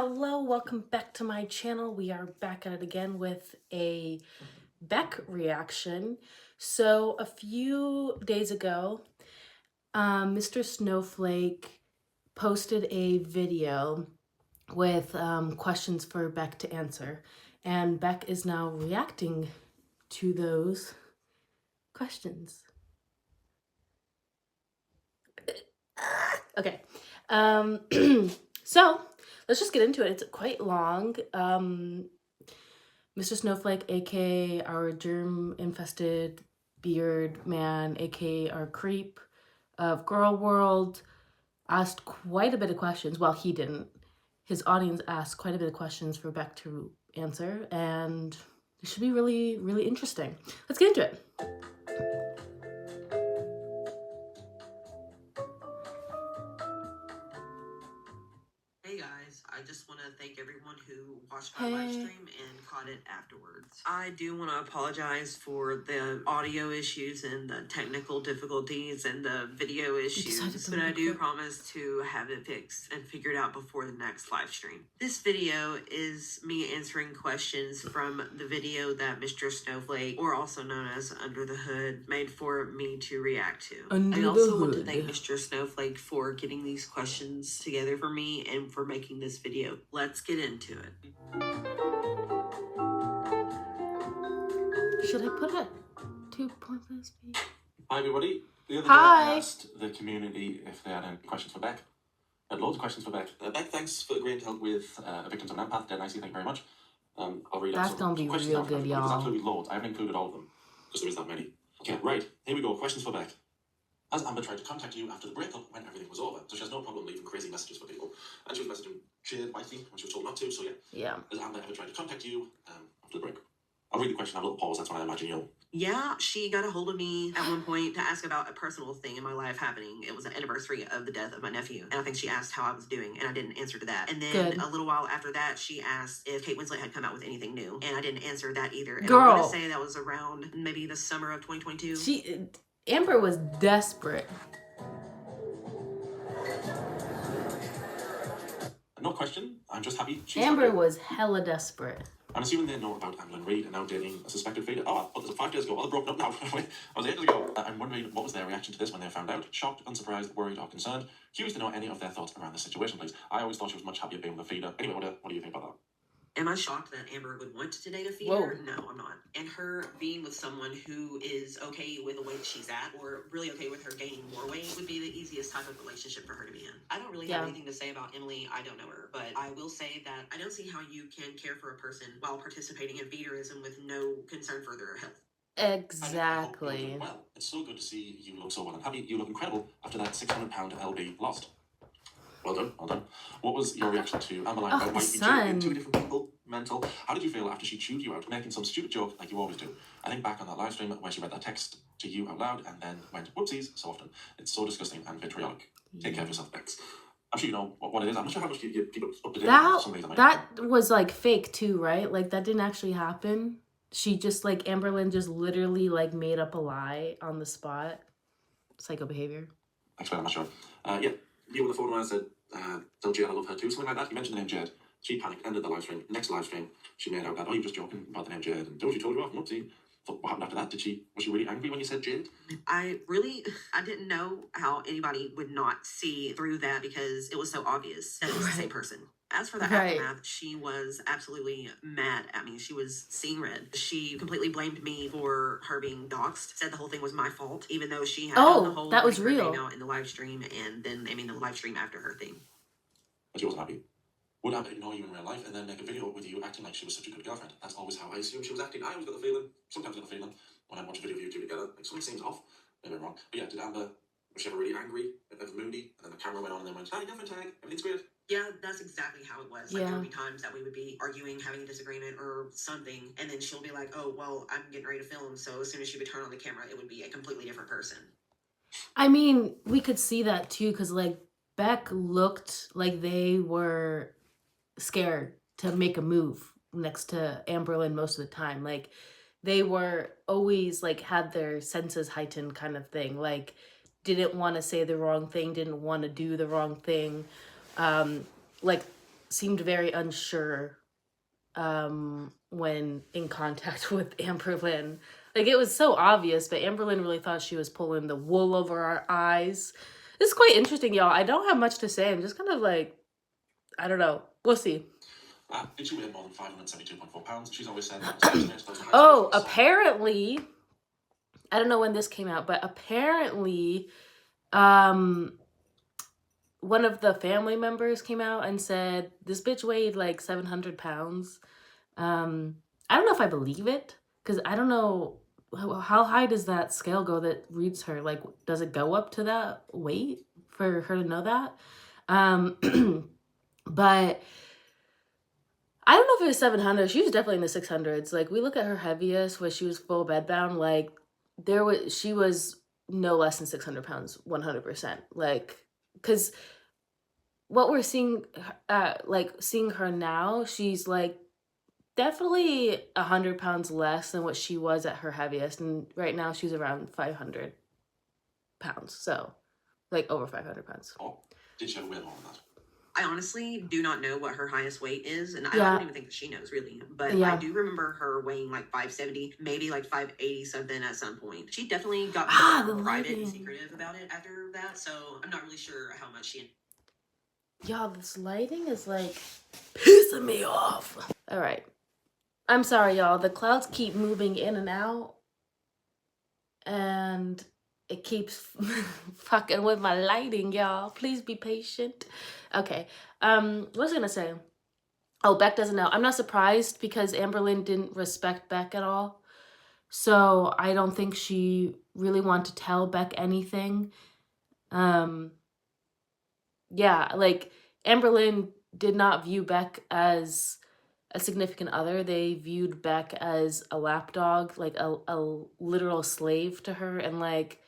Hello, welcome back to my channel. We are back at it again with a Beck reaction. So a few days ago, Mr. Snowflake posted a video with questions for Beck to answer. And Beck is now reacting to those questions. Okay. So let's just get into it. It's quite long. Mr. Snowflake, aka our germ-infested beard man, aka our creep of Girl World, asked quite a bit of questions. Well, he didn't. His audience asked quite a bit of questions for Beck to answer, and it should be really, really interesting. Let's get into it. Hey guys, I just want to thank everyone who watched my live stream and caught it afterwards. I do want to apologize for the audio issues and the technical difficulties and the video issues, but I do promise to have it fixed and figured out before the next live stream. This video is me answering questions from the video that Mr. Snowflake, or also known as Under the Hood, made for me to react to. I also want to thank Mr. Snowflake for getting these questions together for me and for making this video. Let's get into it. Should I put it 2.5 speed? Hi everybody. The other day I asked the community if they had any questions for Beck. I had loads of questions for Beck. Beck, thanks for agreeing to help with Victims of an Empath. Dead nicely, thank you very much. I'll read out That's gonna be real good, y'all. There's absolutely loads. I haven't included all of them because there is that many. Okay, right. Here we go. Questions for Beck. Has Amber tried to contact you after the breakup when everything was over? So she has no problem leaving crazy messages for people. And she was messaging Jade wifey when she was told not to, so yeah. Has Amber ever tried to contact you after the breakup? I'll read the question, have a little pause, that's when I imagine you'll... Yeah, she got a hold of me at one point to ask about a personal thing in my life happening. It was an anniversary of the death of my nephew, and I think she asked how I was doing, and I didn't answer to that. And then a little while after that, she asked if Kate Winslet had come out with anything new, and I didn't answer that either. And I'm gonna say that was around maybe the summer of 2022. Amber was desperate. No question, I'm just happy Amber was hella desperate. I'm assuming they know about Amber and Reed and now dating a suspected feeder. Oh, but 5 days ago. Oh, they're broken up now. I was 8 days ago. I'm wondering what was their reaction to this when they found out? Shocked, unsurprised, worried, or concerned? Curious to know any of their thoughts around the situation, please. I always thought she was much happier being with a feeder. Anyway, what do you think about that? Am I shocked that Amber would want to date a feeder? No, I'm not. And her being with someone who is okay with the weight she's at, or really okay with her gaining more weight, would be the easiest type of relationship for her to be in. I don't really have anything to say about Emily. I don't know her, but I will say that I don't see how you can care for a person while participating in feederism with no concern for their health. Exactly. Well, it's so good to see you look so well and happy. You look incredible after that 600-pound LB lost. Well done, well done. What was your reaction to Amber lying about wifey Jade, 2 different people? Mental. How did you feel after she chewed you out, making some stupid joke like you always do? I think back on that live stream where she read that text to you out loud and then went whoopsies so often. It's so disgusting and vitriolic. Take care of yourself, Bex. I'm sure you know what it is. I'm not sure how much you get people up to date. That was like fake too, right? Like that didn't actually happen. She just like Amberlynn just literally like made up a lie on the spot. Psycho behavior. Actually, I'm not sure. Yeah, you with the phone when I said, tell Jade I love her too, something like that. You mentioned the name Jade. She panicked, ended the live stream. Next live stream, she made out that, oh, you were just joking about the name Jade. And don't you told you off, whoopsie. So what happened after that? Was she really angry when you said Jade? I didn't know how anybody would not see through that because it was so obvious that it was the same person. As for the aftermath, she was absolutely mad at me. She was seeing red. She completely blamed me for her being doxxed, said the whole thing was my fault, even though she had done the whole that was real in the live stream and then, the live stream after her thing. But she wasn't happy. Would Amber ignore you in real life and then make a video with you acting like she was such a good girlfriend? That's always how I assumed she was acting. I always got the feeling, sometimes got the feeling, when I watch a video of you two together, like something seems off. Maybe I'm wrong. But yeah, did Amber, was she ever really angry, ever moody, and then the camera went on and then went, hi, girlfriend tag, everything's great? Yeah, that's exactly how it was. Like, there would be times that we would be arguing, having a disagreement or something, and then she'll be like, oh, well, I'm getting ready to film, so as soon as she would turn on the camera, it would be a completely different person. I mean, we could see that too, because like Beck looked like they were scared to make a move next to Amberlynn most of the time. Like they were always like had their senses heightened kind of thing. Like didn't want to say the wrong thing, didn't want to do the wrong thing. Like seemed very unsure when in contact with Amberlynn. Like, it was so obvious, but Amberlynn really thought she was pulling the wool over our eyes. It's quite interesting, y'all. I don't have much to say. I'm just kind of like, I don't know. We'll see. Did she weigh more than 572.4 pounds? She's always said that. Oh, apparently, I don't know when this came out, but apparently, one of the family members came out and said this bitch weighed like 700 pounds. I don't know if I believe it, because I don't know how high does that scale go that reads her. Like, does it go up to that weight for her to know that? But I don't know if it was 700. She was definitely in the 600s. Like, we look at her heaviest when she was full bedbound. Like, she was no less than 600 pounds, 100%. Like, because what we're seeing, seeing her now, she's like definitely 100 pounds less than what she was at her heaviest. And right now she's around 500 pounds. So, like, over 500 pounds. Oh, did she ever weigh more than that? I honestly do not know what her highest weight is, and I Yeah. don't even think that she knows really. But Yeah. I do remember her weighing like 570, maybe like 580 something at some point. She definitely got the more private and lighting. secretive about it after that, so I'm not really sure how much she. Y'all, this lighting is like pissing me off. All right. I'm sorry, y'all. The clouds keep moving in and out, and it keeps fucking with my lighting, y'all. Please be patient. Okay. What was I gonna say? Oh, Beck doesn't know. I'm not surprised because Amberlynn didn't respect Beck at all. So I don't think she really wanted to tell Beck anything. Yeah, like, Amberlynn did not view Beck as a significant other. They viewed Beck as a lapdog, like a literal slave to her, and like,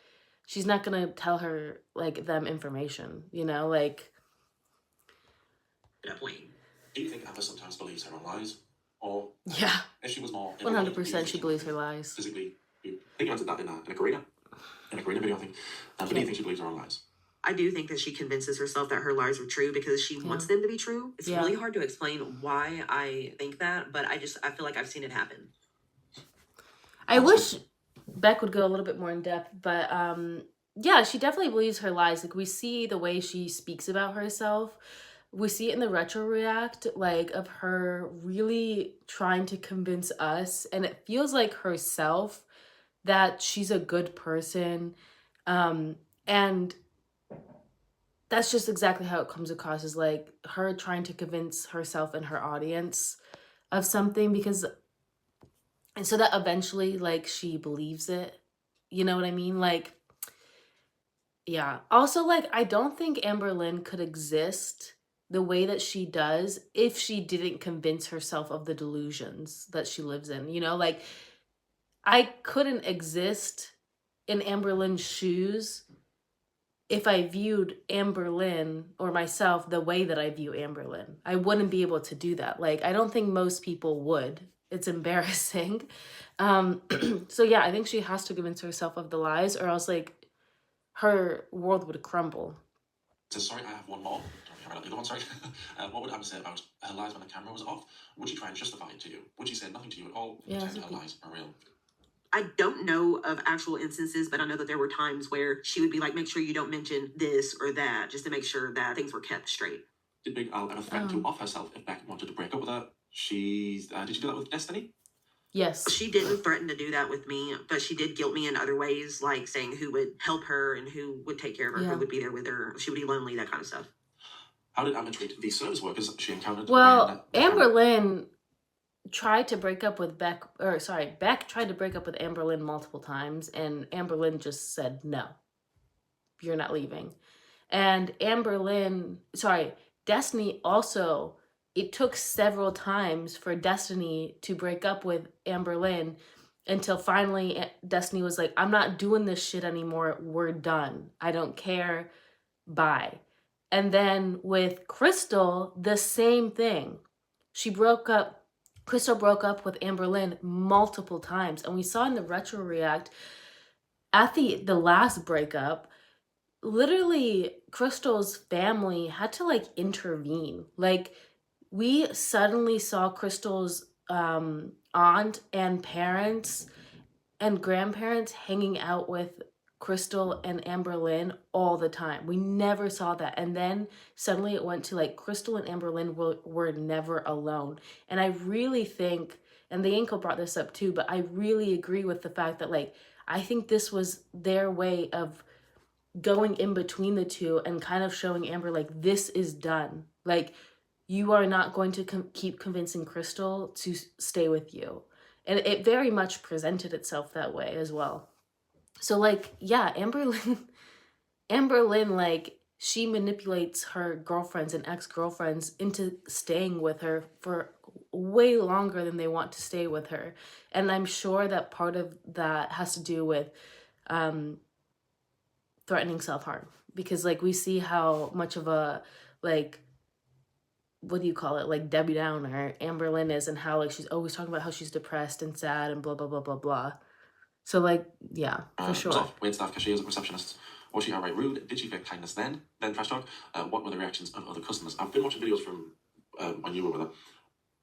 she's not gonna tell her like them information, you know, like. At a point. Do you think Amber sometimes believes her own lies? Or Yeah, if she was more 100% she believes her lies. Physically, I think you answered that in a Karina video, I think. But do you think she believes her own lies? I do think that she convinces herself that her lies are true because she wants them to be true. It's really hard to explain why I think that, but I feel like I've seen it happen. I wish Beck would go a little bit more in depth, but yeah, she definitely believes her lies. Like, we see the way she speaks about herself. We see it in the retro react, like, of her really trying to convince us, and it feels like herself, that she's a good person. And that's just exactly how it comes across, is like her trying to convince herself and her audience of something, and so that eventually, like, she believes it. You know what I mean? Like, yeah. Also, like, I don't think Amberlynn could exist the way that she does if she didn't convince herself of the delusions that she lives in. You know, like, I couldn't exist in Amberlynn's shoes if I viewed Amberlynn or myself the way that I view Amberlynn. I wouldn't be able to do that. Like, I don't think most people would. It's embarrassing. So yeah, I think she has to convince herself of the lies, or else, like, her world would crumble. So sorry, I have one more. Don't worry about the other one, sorry. What would Amber say about her lies when the camera was off? Would she try and justify it to you? Would she say nothing to you at all? Yeah, Pretend her lies are real? I don't know of actual instances, but I know that there were times where she would be like, make sure you don't mention this or that, just to make sure that things were kept straight. Did Big Al ever threaten to off herself if Beck wanted to break up with her? Did she do that with Destiny? Yes. She didn't threaten to do that with me, but she did guilt me in other ways, like saying who would help her and who would take care of her, who would be there with her. She would be lonely, that kind of stuff. How did Amber treat the service workers she encountered? Well, Amberlynn tried to break up with Beck, Beck tried to break up with Amberlynn multiple times, and Amberlynn just said, no, you're not leaving. And Destiny also, it took several times for Destiny to break up with Amberlynn until finally Destiny was like, I'm not doing this shit anymore. We're done. I don't care. Bye. And then with Crystal, the same thing. Crystal broke up with Amberlynn multiple times. And we saw in the retro react, at the last breakup, literally Crystal's family had to, like, intervene. Like, we suddenly saw Crystal's aunt and parents and grandparents hanging out with Crystal and Amberlynn all the time. We never saw that. And then suddenly it went to like Crystal and Amberlynn were never alone. And I really think, and the ankle brought this up too, but I really agree with the fact that like, I think this was their way of going in between the two and kind of showing Amber like, this is done. Like, you are not going to keep convincing Crystal to stay with you. And it very much presented itself that way as well. So like, yeah, Amberlynn, like, she manipulates her girlfriends and ex-girlfriends into staying with her for way longer than they want to stay with her. And I'm sure that part of that has to do with threatening self-harm, because like we see how much of a like, what do you call it, like Debbie Downer Amberlynn is, and how like she's always talking about how she's depressed and sad and blah blah blah blah blah. So like, yeah, for sure. Was off. Weird stuff, cashiers and receptionists. Was she outright rude? Did she fake kindness then? Then trash talk? What were the reactions of other customers? I've been watching videos from when you were with her,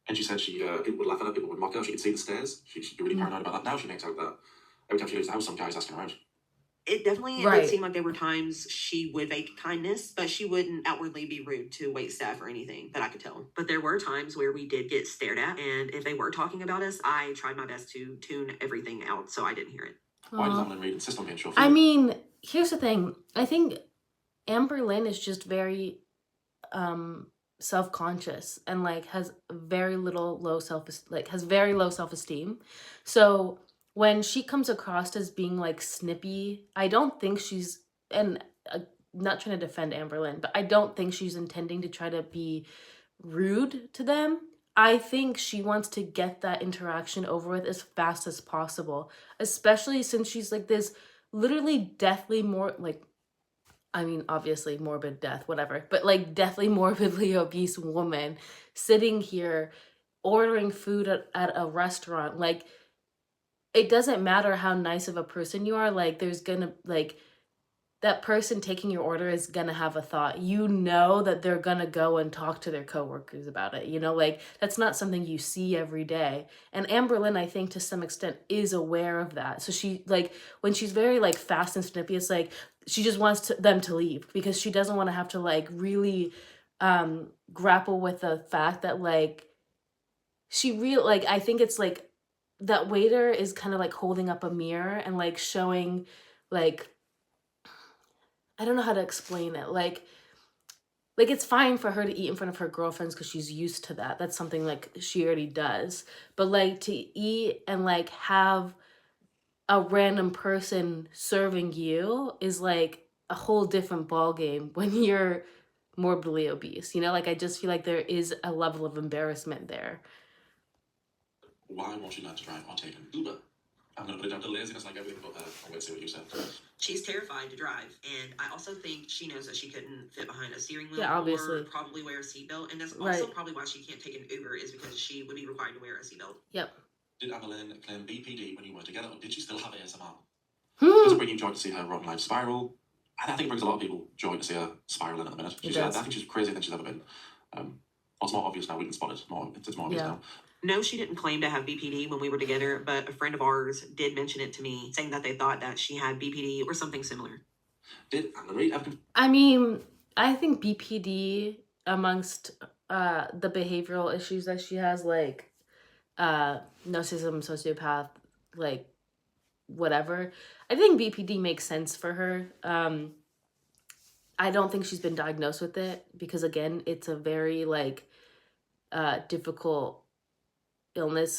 and she said people would laugh at her, people would mock her, she could see the stares. She'd be really paranoid about that. Now she makes out that every time she leaves the house, some guy's asking her out. It definitely Right. did seem like there were times she would fake kindness, but she wouldn't outwardly be rude to wait staff or anything that I could tell. But there were times where we did get stared at, and if they were talking about us, I tried my best to tune everything out so I didn't hear it. Why does Amberlynn Reid insist on being chauffeured? I mean, here's the thing. I think Amberlynn is just very self-conscious and like has very low self-esteem. So when she comes across as being like snippy, I don't think she's, and not trying to defend Amberlynn, but I don't think she's intending to try to be rude to them. I think she wants to get that interaction over with as fast as possible, especially since she's like this literally deathly more like, I mean, obviously morbid death, whatever, but like deathly morbidly obese woman sitting here ordering food at a restaurant. Like, it doesn't matter how nice of a person you are, like there's gonna like, that person taking your order is gonna have a thought. You know that they're gonna go and talk to their coworkers about it. You know, like that's not something you see every day. And Amberlynn, I think to some extent, is aware of that. So she like, when she's very like fast and snippy, it's like she just wants them to leave because she doesn't want to have to like really grapple with the fact that like like, I think it's like that waiter is kind of like holding up a mirror and like showing like, I don't know how to explain it. Like it's fine for her to eat in front of her girlfriends because she's used to that. That's something like she already does. But like to eat and like have a random person serving you is like a whole different ball game when you're morbidly obese. You know, like I just feel like there is a level of embarrassment there. Why won't she learn to drive or take an Uber? I'm going to put it down to laziness like everything, but I'm going to say what you said. She's terrified to drive, and I also think she knows that she couldn't fit behind a steering wheel, Yeah, obviously. or probably wear a seatbelt, and that's also Right. probably why she can't take an Uber, is because she would be required to wear a seatbelt. Yep. Did Amberlynn claim BPD when you were together, or did she still have ASMR? Does it bring you joy to see her rotten life spiral? I think it brings a lot of people joy to see her spiraling at the minute. I think she's crazier than she's ever been. It's more obvious now, we can spot it. It's more obvious now. No, she didn't claim to have BPD when we were together, but a friend of ours did mention it to me, saying that they thought that she had BPD or something similar. Did Amberlynn Reid have... I mean, I think BPD amongst the behavioral issues that she has, like narcissism, sociopath, like whatever, I think BPD makes sense for her. I don't think she's been diagnosed with it because, again, it's a very like difficult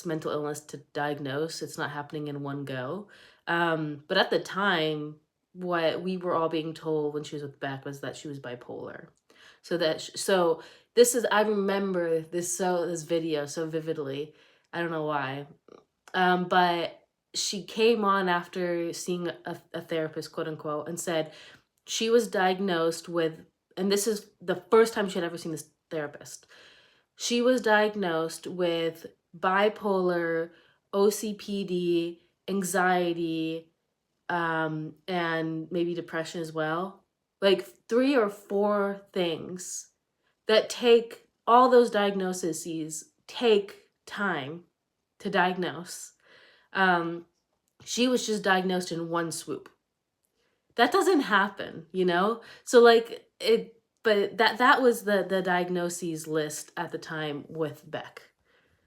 mental illness to diagnose. It's not happening in one go. But at the time, what we were all being told when she was with Beck was that she was bipolar. So this is, I remember this video so vividly. I don't know why. But she came on after seeing a therapist, quote unquote, and said she was diagnosed with, and this is the first time she had ever seen this therapist. She was diagnosed with bipolar, OCPD, anxiety, and maybe depression as well. Like 3 or 4 things that take all those diagnoses take time to diagnose. She was just diagnosed in one swoop. That doesn't happen, you know? So like but that was the diagnoses list at the time with Beck.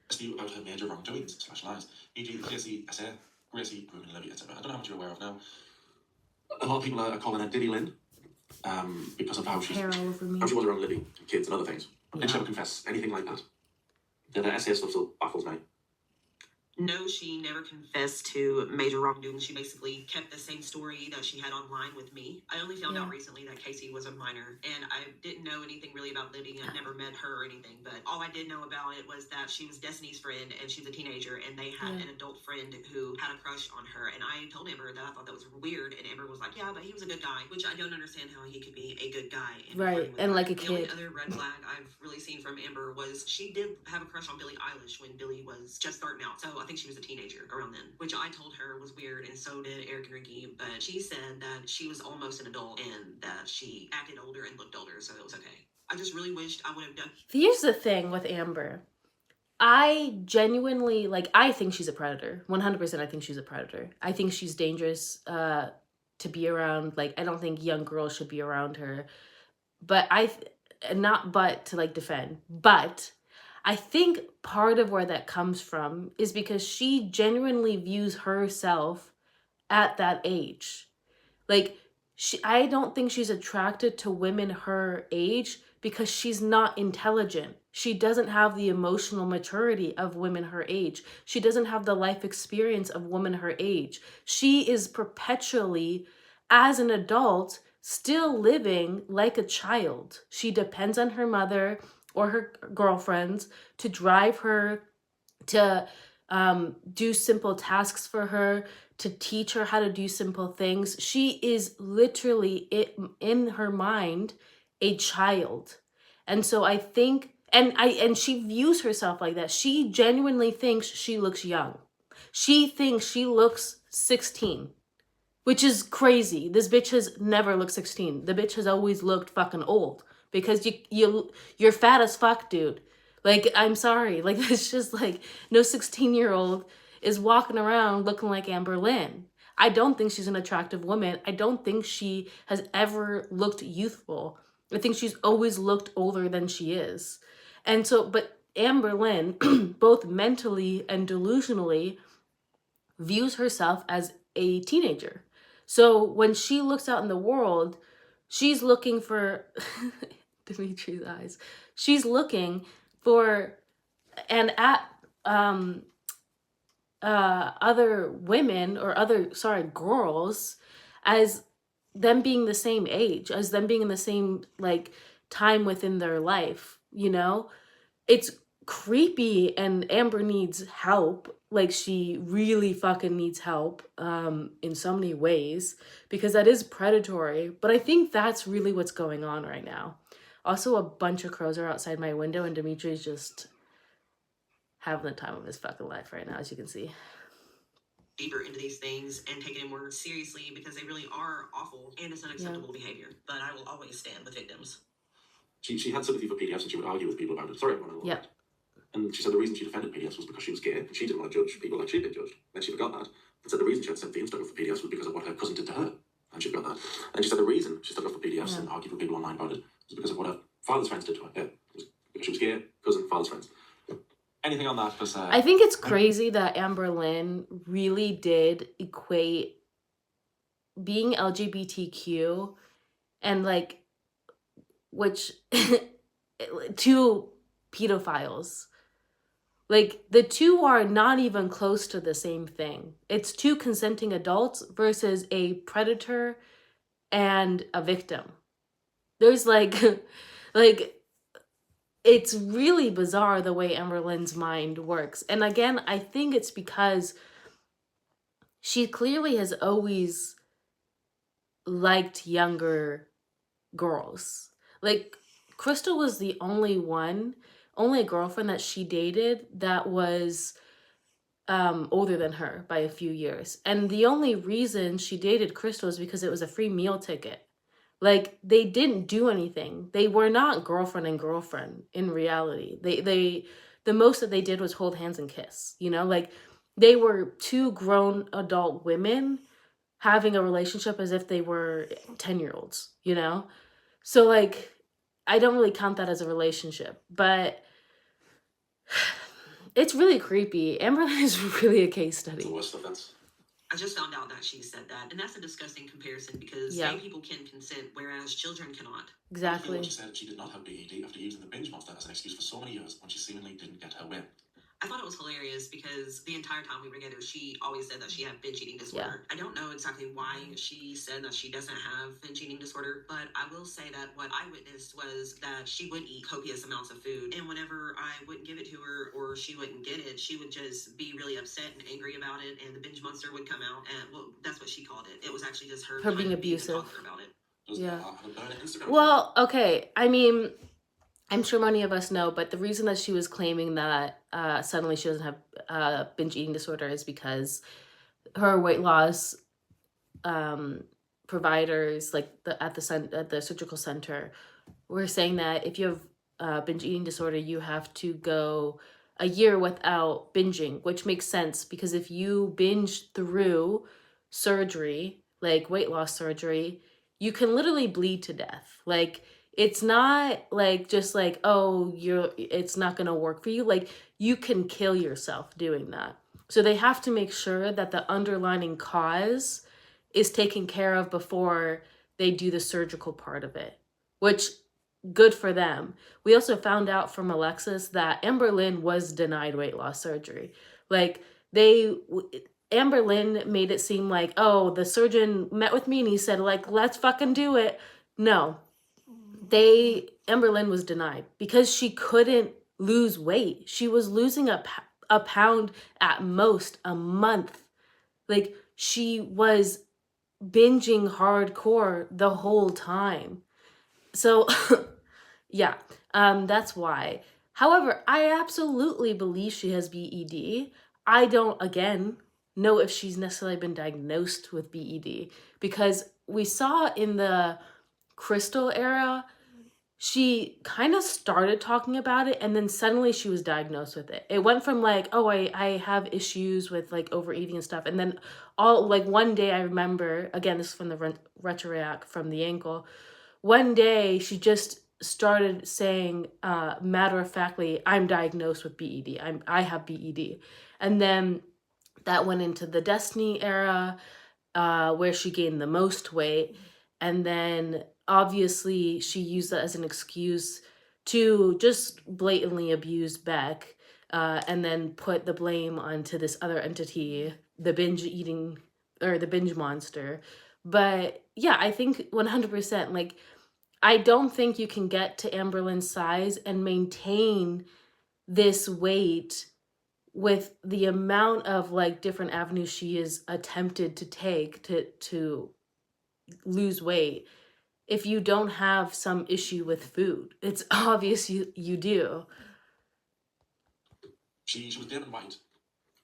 Dispute about her major wrongdoings / lies, e.g. the Gracie essay, Gracie, Ruben, Levy, etc. I don't know how much you're aware of now. A lot of people are calling her Diddy Lynn, because of how she was around Libby, kids and other things. Did she ever confess anything like that? The essay stuff still baffles me. No, she never confessed to major wrongdoing. She basically kept the same story that she had online with me. I only found out recently that Casey was a minor, and I didn't know anything really about Libby. I never met her or anything, but all I did know about it was that she was Destiny's friend, and she was a teenager, and they had an adult friend who had a crush on her. And I told Amber that I thought that was weird, and Amber was like, "Yeah, but he was a good guy," which I don't understand how he could be a good guy. And like a kid. The only other red flag I've really seen from Amber was she did have a crush on Billie Eilish when Billie was just starting out. So I think she was a teenager around then, which I told her was weird, and so did Eric and Ricky, but she said that she was almost an adult and that she acted older and looked older, so it was okay. I just really wished I would have done. Here's the thing with Amber. I genuinely, like, I think she's a predator. 100% I think she's a predator. I think she's dangerous to be around. Like, I don't think young girls should be around her. But to like defend. But I think part of where that comes from is because she genuinely views herself at that age. Like, I don't think she's attracted to women her age because she's not intelligent. She doesn't have the emotional maturity of women her age. She doesn't have the life experience of women her age. She is perpetually, as an adult, still living like a child. She depends on her mother or her girlfriends to drive her, to do simple tasks for her, to teach her how to do simple things. She is literally, in her mind, a child. And so I think, and she views herself like that. She genuinely thinks she looks young. She thinks she looks 16. Which is crazy. This bitch has never looked 16. The bitch has always looked fucking old. Because you're fat as fuck, dude. Like, I'm sorry. Like, it's just like, no 16-year-old is walking around looking like Amber Lynn. I don't think she's an attractive woman. I don't think she has ever looked youthful. I think she's always looked older than she is. And so, but Amber Lynn, both mentally and delusionally, views herself as a teenager. So when she looks out in the world, she's looking for Dimitri's eyes. She's looking for and at other women or girls as them being the same age, as them being in the same like time within their life, you know? It's creepy, and Amber needs help. Like, she really fucking needs help in so many ways, because that is predatory. But I think that's really what's going on right now. Also, a bunch of crows are outside my window, and Dimitri's just having the time of his fucking life right now, as you can see. Deeper into these things and taking it more seriously, because they really are awful and it's unacceptable behavior. But I will always stand with victims. She had sympathy for PDFs and she would argue with people about it. Sorry, everyone. Yeah. And she said the reason she defended PDFs was because she was gay and she didn't want to judge people like she'd been judged. Then she forgot that. And said the reason she had sympathy and stuck up for PDFs was because of what her cousin did to her. And she forgot that. And she said the reason she stuck up for PDFs and argued with people online about it was because of what her father's friends did to her. Yeah. Because she was gay, cousin, father's friends. Anything on that? Because I think it's crazy that Amber Lynn really did equate being LGBTQ and like, which to pedophiles. Like, the two are not even close to the same thing. It's two consenting adults versus a predator and a victim. There's like it's really bizarre the way Amber Lynn's mind works. And again, I think it's because she clearly has always liked younger girls. Like, Crystal was the only girlfriend that she dated that was older than her by a few years. And the only reason she dated Crystal is because it was a free meal ticket. Like, they didn't do anything. They were not girlfriend and girlfriend in reality. The most that they did was hold hands and kiss, you know? Like, they were two grown adult women having a relationship as if they were 10-year-olds, you know? So, like, I don't really count that as a relationship, but it's really creepy. Amber is really a case It's the study. worst stuff. That's I just found out that she said that, and that's a disgusting comparison because Yeah, gay people can consent, whereas children cannot. I feel when exactly. she said she did not have BED after using the binge monster as an excuse for so many years when she seemingly didn't get her way. I thought it was hilarious because the entire time we were together, she always said that she had binge eating Yeah. disorder. I don't know exactly why she said that she doesn't have binge eating disorder, but I will say that what I witnessed was that she would eat copious amounts of food. And whenever I wouldn't give it to her or she wouldn't get it, she would just be really upset and angry about it. And the binge monster would come out. And well, that's what she called it. It was actually just her Her kind being of being a abusive. toddler about it. Yeah. Have a burner Instagram account. Well, okay. I mean, I'm sure many of us know, but the reason that she was claiming that suddenly she doesn't have binge eating disorder is because her weight loss providers, like at the surgical center, were saying that if you have binge eating disorder, you have to go a year without binging, which makes sense because if you binge through surgery, like weight loss surgery, you can literally bleed to death. Like, it's not like just like, oh, it's not going to work for you. Like, you can kill yourself doing that. So they have to make sure that the underlying cause is taken care of before they do the surgical part of it, which good for them. We also found out from Alexis that Amber Lynn was denied weight loss surgery. Like, Amber Lynn made it seem like, oh, the surgeon met with me and he said, like, let's fucking do it. No, Amber Lynn was denied because she couldn't lose weight. She was losing a pound at most a month. Like, she was binging hardcore the whole time. So yeah, that's why. However, I absolutely believe she has BED. I don't, again, know if she's necessarily been diagnosed with BED because we saw in the Crystal era, she kind of started talking about it and then suddenly she was diagnosed with it. It went from like, oh, I have issues with like overeating and stuff. And then all like one day I remember, again, this is from the retroact from the ankle. One day she just started saying matter-of-factly, I'm diagnosed with BED. I have BED. And then that went into the Destiny era, where she gained the most weight. And then obviously she used that as an excuse to just blatantly abuse Beck, and then put the blame onto this other entity, the binge eating or the binge monster. But yeah, I think 100%, like, I don't think you can get to Amber Lynn's size and maintain this weight with the amount of like different avenues she has attempted to take to lose weight if you don't have some issue with food. It's obvious you do. She was Damon White,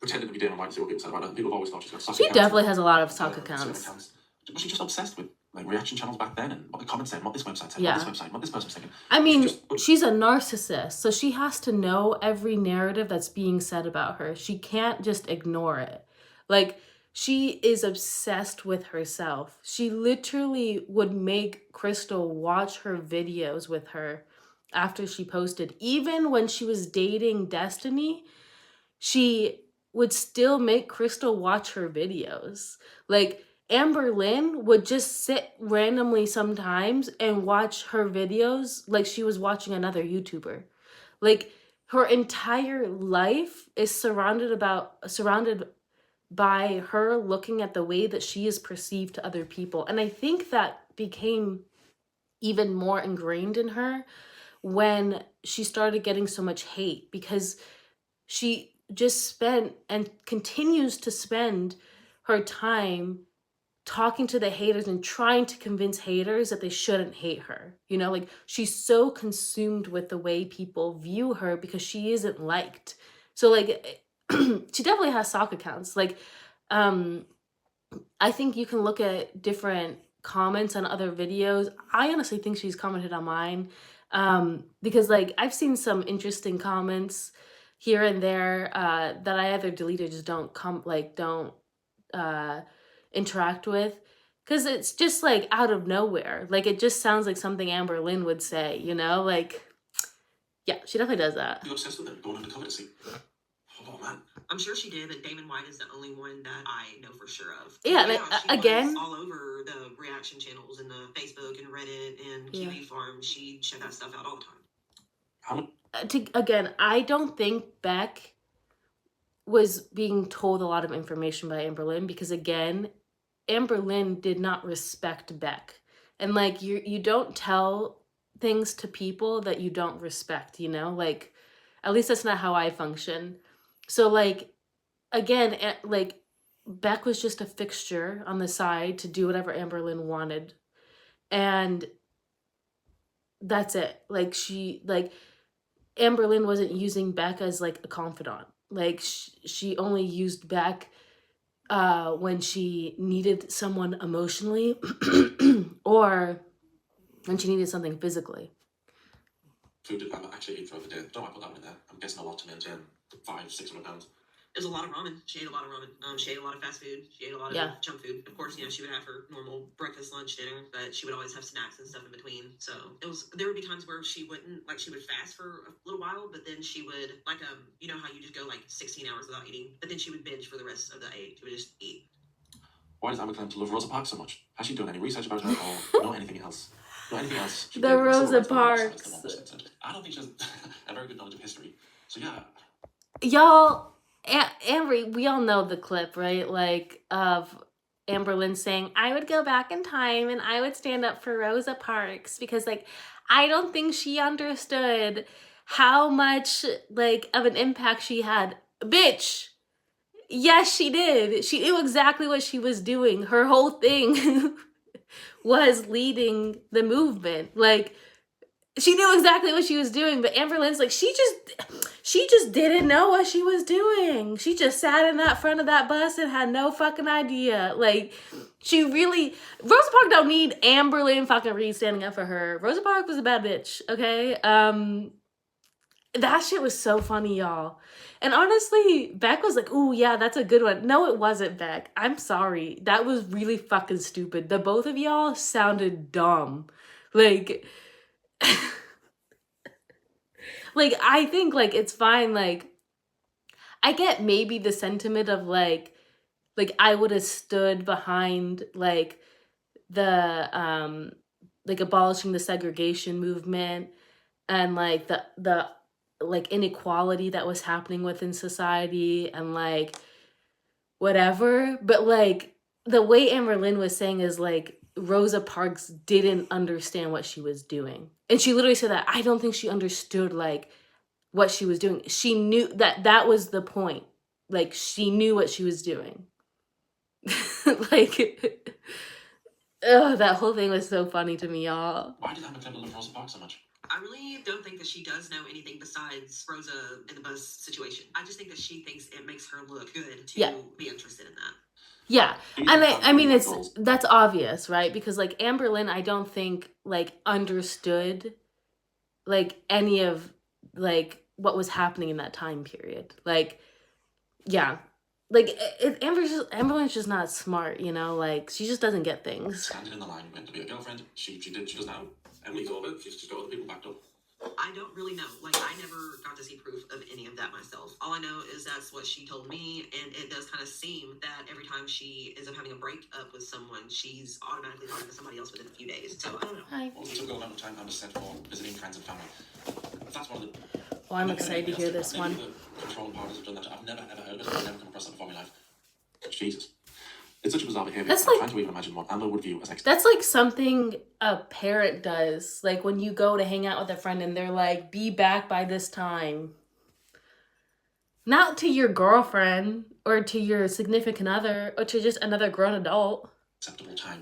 pretending to be Damon White to see what people said about her. People have always thought she's got sock She accounts definitely and has a lot of sock Instagram accounts. Was she just obsessed with like reaction channels back then and what the comments said, what this website said, Yeah. what this website, what this person's thinking? I mean, she's a narcissist, so she has to know every narrative that's being said about her. She can't just ignore it. Like, she is obsessed with herself. She literally would make Crystal watch her videos with her after she posted. Even when she was dating Destiny, she would still make Crystal watch her videos. Like, Amber Lynn would just sit randomly sometimes and watch her videos like she was watching another YouTuber. Like, her entire life is surrounded by her looking at the way that she is perceived to other people. And I think that became even more ingrained in her when she started getting so much hate, because she just spent and continues to spend her time talking to the haters and trying to convince haters that they shouldn't hate her. You know, like, she's so consumed with the way people view her because she isn't liked. So like she definitely has sock accounts. Like, I think you can look at different comments on other videos. I honestly think she's commented on mine, because like I've seen some interesting comments here and there that I either delete or just don't don't uh, interact with, because it's just like out of nowhere. Like it just sounds like something Amber Lynn would say, you know? Like, yeah, she definitely does that. You obsessed with them, going undercover to see. Oh man. I'm sure she did, but Damon White is the only one that I know for sure of. Yeah, But like, she again, was all over the reaction channels and the Facebook and Reddit and Yeah. QE Farm. She shared that stuff out all the time. How much? Again, I don't think Beck was being told a lot of information by Amber Lynn, because again, Amber Lynn did not respect Beck. And like you don't tell things to people that you don't respect, you know? Like at least that's not how I function. So like again, like Beck was just a fixture on the side to do whatever Amber Lynn wanted. And that's it. Like Amber Lynn wasn't using Beck as like a confidant. Like she only used Beck when she needed someone emotionally or when she needed something physically. Food did Amber actually eat throughout the day? Don't I put that one in there? I'm guessing a lot to maintain 500-600 pounds. It was a lot of ramen. She ate a lot of ramen. She ate a lot of fast food. She ate a lot of junk food. Of course, she would have her normal breakfast, lunch, dinner, but she would always have snacks and stuff in between. So there would be times where she wouldn't, like she would fast for a little while, but then she would, like, you know how you just go like 16 hours without eating, but then she would binge for the rest of the 8. She would just eat. Why does Amber claim to love Rosa Parks so much? Has she done any research about her or know anything else? The Rosa Parks. I don't think she has a very good knowledge of history. So yeah. Y'all, Amber, we all know the clip, right? Like of Amber Lynn saying, I would go back in time and I would stand up for Rosa Parks, because like I don't think she understood how much like of an impact she had. Bitch. Yes, she did. She knew exactly what she was doing. Her whole thing was leading the movement. Like she knew exactly what she was doing, but Amber Lynn's like, she just didn't know what she was doing. She just sat in that front of that bus and had no fucking idea. Like, Rosa Parks don't need Amber Lynn fucking Reed standing up for her. Rosa Parks was a bad bitch, okay? That shit was so funny, y'all. And honestly, Beck was like, ooh, yeah, that's a good one. No, it wasn't, Beck. I'm sorry. That was really fucking stupid. The both of y'all sounded dumb. Like... like I think like it's fine, like I get maybe the sentiment of like I would have stood behind like the like abolishing the segregation movement and like the like inequality that was happening within society and like whatever, but like the way Amber Lynn was saying is like Rosa Parks didn't understand what she was doing. And she literally said that I don't think she understood like what she was doing. She knew that was the point. Like she knew what she was doing. Like that whole thing was so funny to me, y'all. Why did Amber claim to love Rosa Parks so much? I really don't think that she does know anything besides Rosa in the bus situation. I just think that she thinks it makes her look good to be interested in that. Yeah, and I mean that's obvious, right? Because like Amber Lynn, I don't think like understood like any of like what was happening in that time period. Like, yeah, like Amber Lynn's just not smart, you know. Like she just doesn't get things. Standing in the line, went to be a girlfriend. She does now. Emily's over. She's just got other people backed up. I don't really know. Like, I never got to see proof of any of that myself. All I know is that's what she told me, and it does kind of seem that every time she ends up having a breakup with someone, she's automatically talking to somebody else within a few days. So, I don't know. Hi. Well, the typical amount of time Amber spent for visiting friends and family. That's one of the... Well, I'm excited to hear this one. The controlling parties have done that. I've never ever heard of it. I've never come across that before in my life. Jesus. It's such a bizarre behavior. That's I'm like, trying to even imagine what Amber would view as that's like something a parent does. Like when you go to hang out with a friend and they're like, be back by this time. Not to your girlfriend or to your significant other or to just another grown adult. Acceptable time.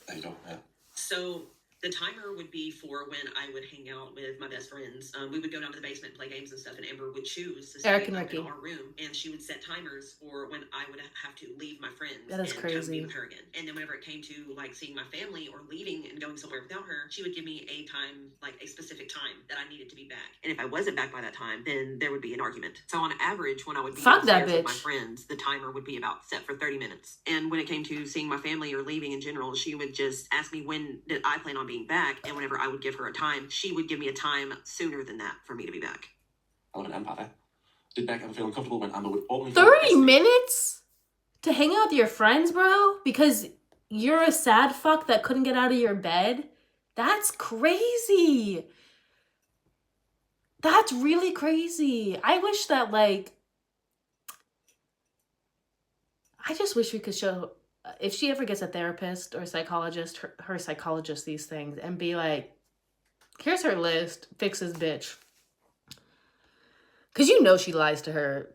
There you go, yeah. So The timer would be for when I would hang out with my best friends. We would go down to the basement and play games and stuff, and Amber would choose to stay Eric and up in Ricky. our room, and she would set timers for when I would have to leave my friends That is and come be crazy. with her again. And then whenever it came to like seeing my family or leaving and going somewhere without her, she would give me a time, like a specific time that I needed to be back. And if I wasn't back by that time, then there would be an argument. So on average, when I would be Fuck that upstairs with my bitch. friends, the timer would be about set for 30 minutes. And when it came to seeing my family or leaving in general, she would just ask me when did I plan on being back, and whenever I would give her a time, she would give me a time sooner than that for me to be back. I love an empath there. Did Beck ever feel uncomfortable when Amber would openly 30 minutes to hang out with your friends, bro? Because you're a sad fuck that couldn't get out of your bed? That's crazy. That's really crazy. I wish that, like, I just wish we could show, if she ever gets a therapist or a psychologist, her psychologist these things and be like, here's her list, fix this bitch. Because you know she lies to her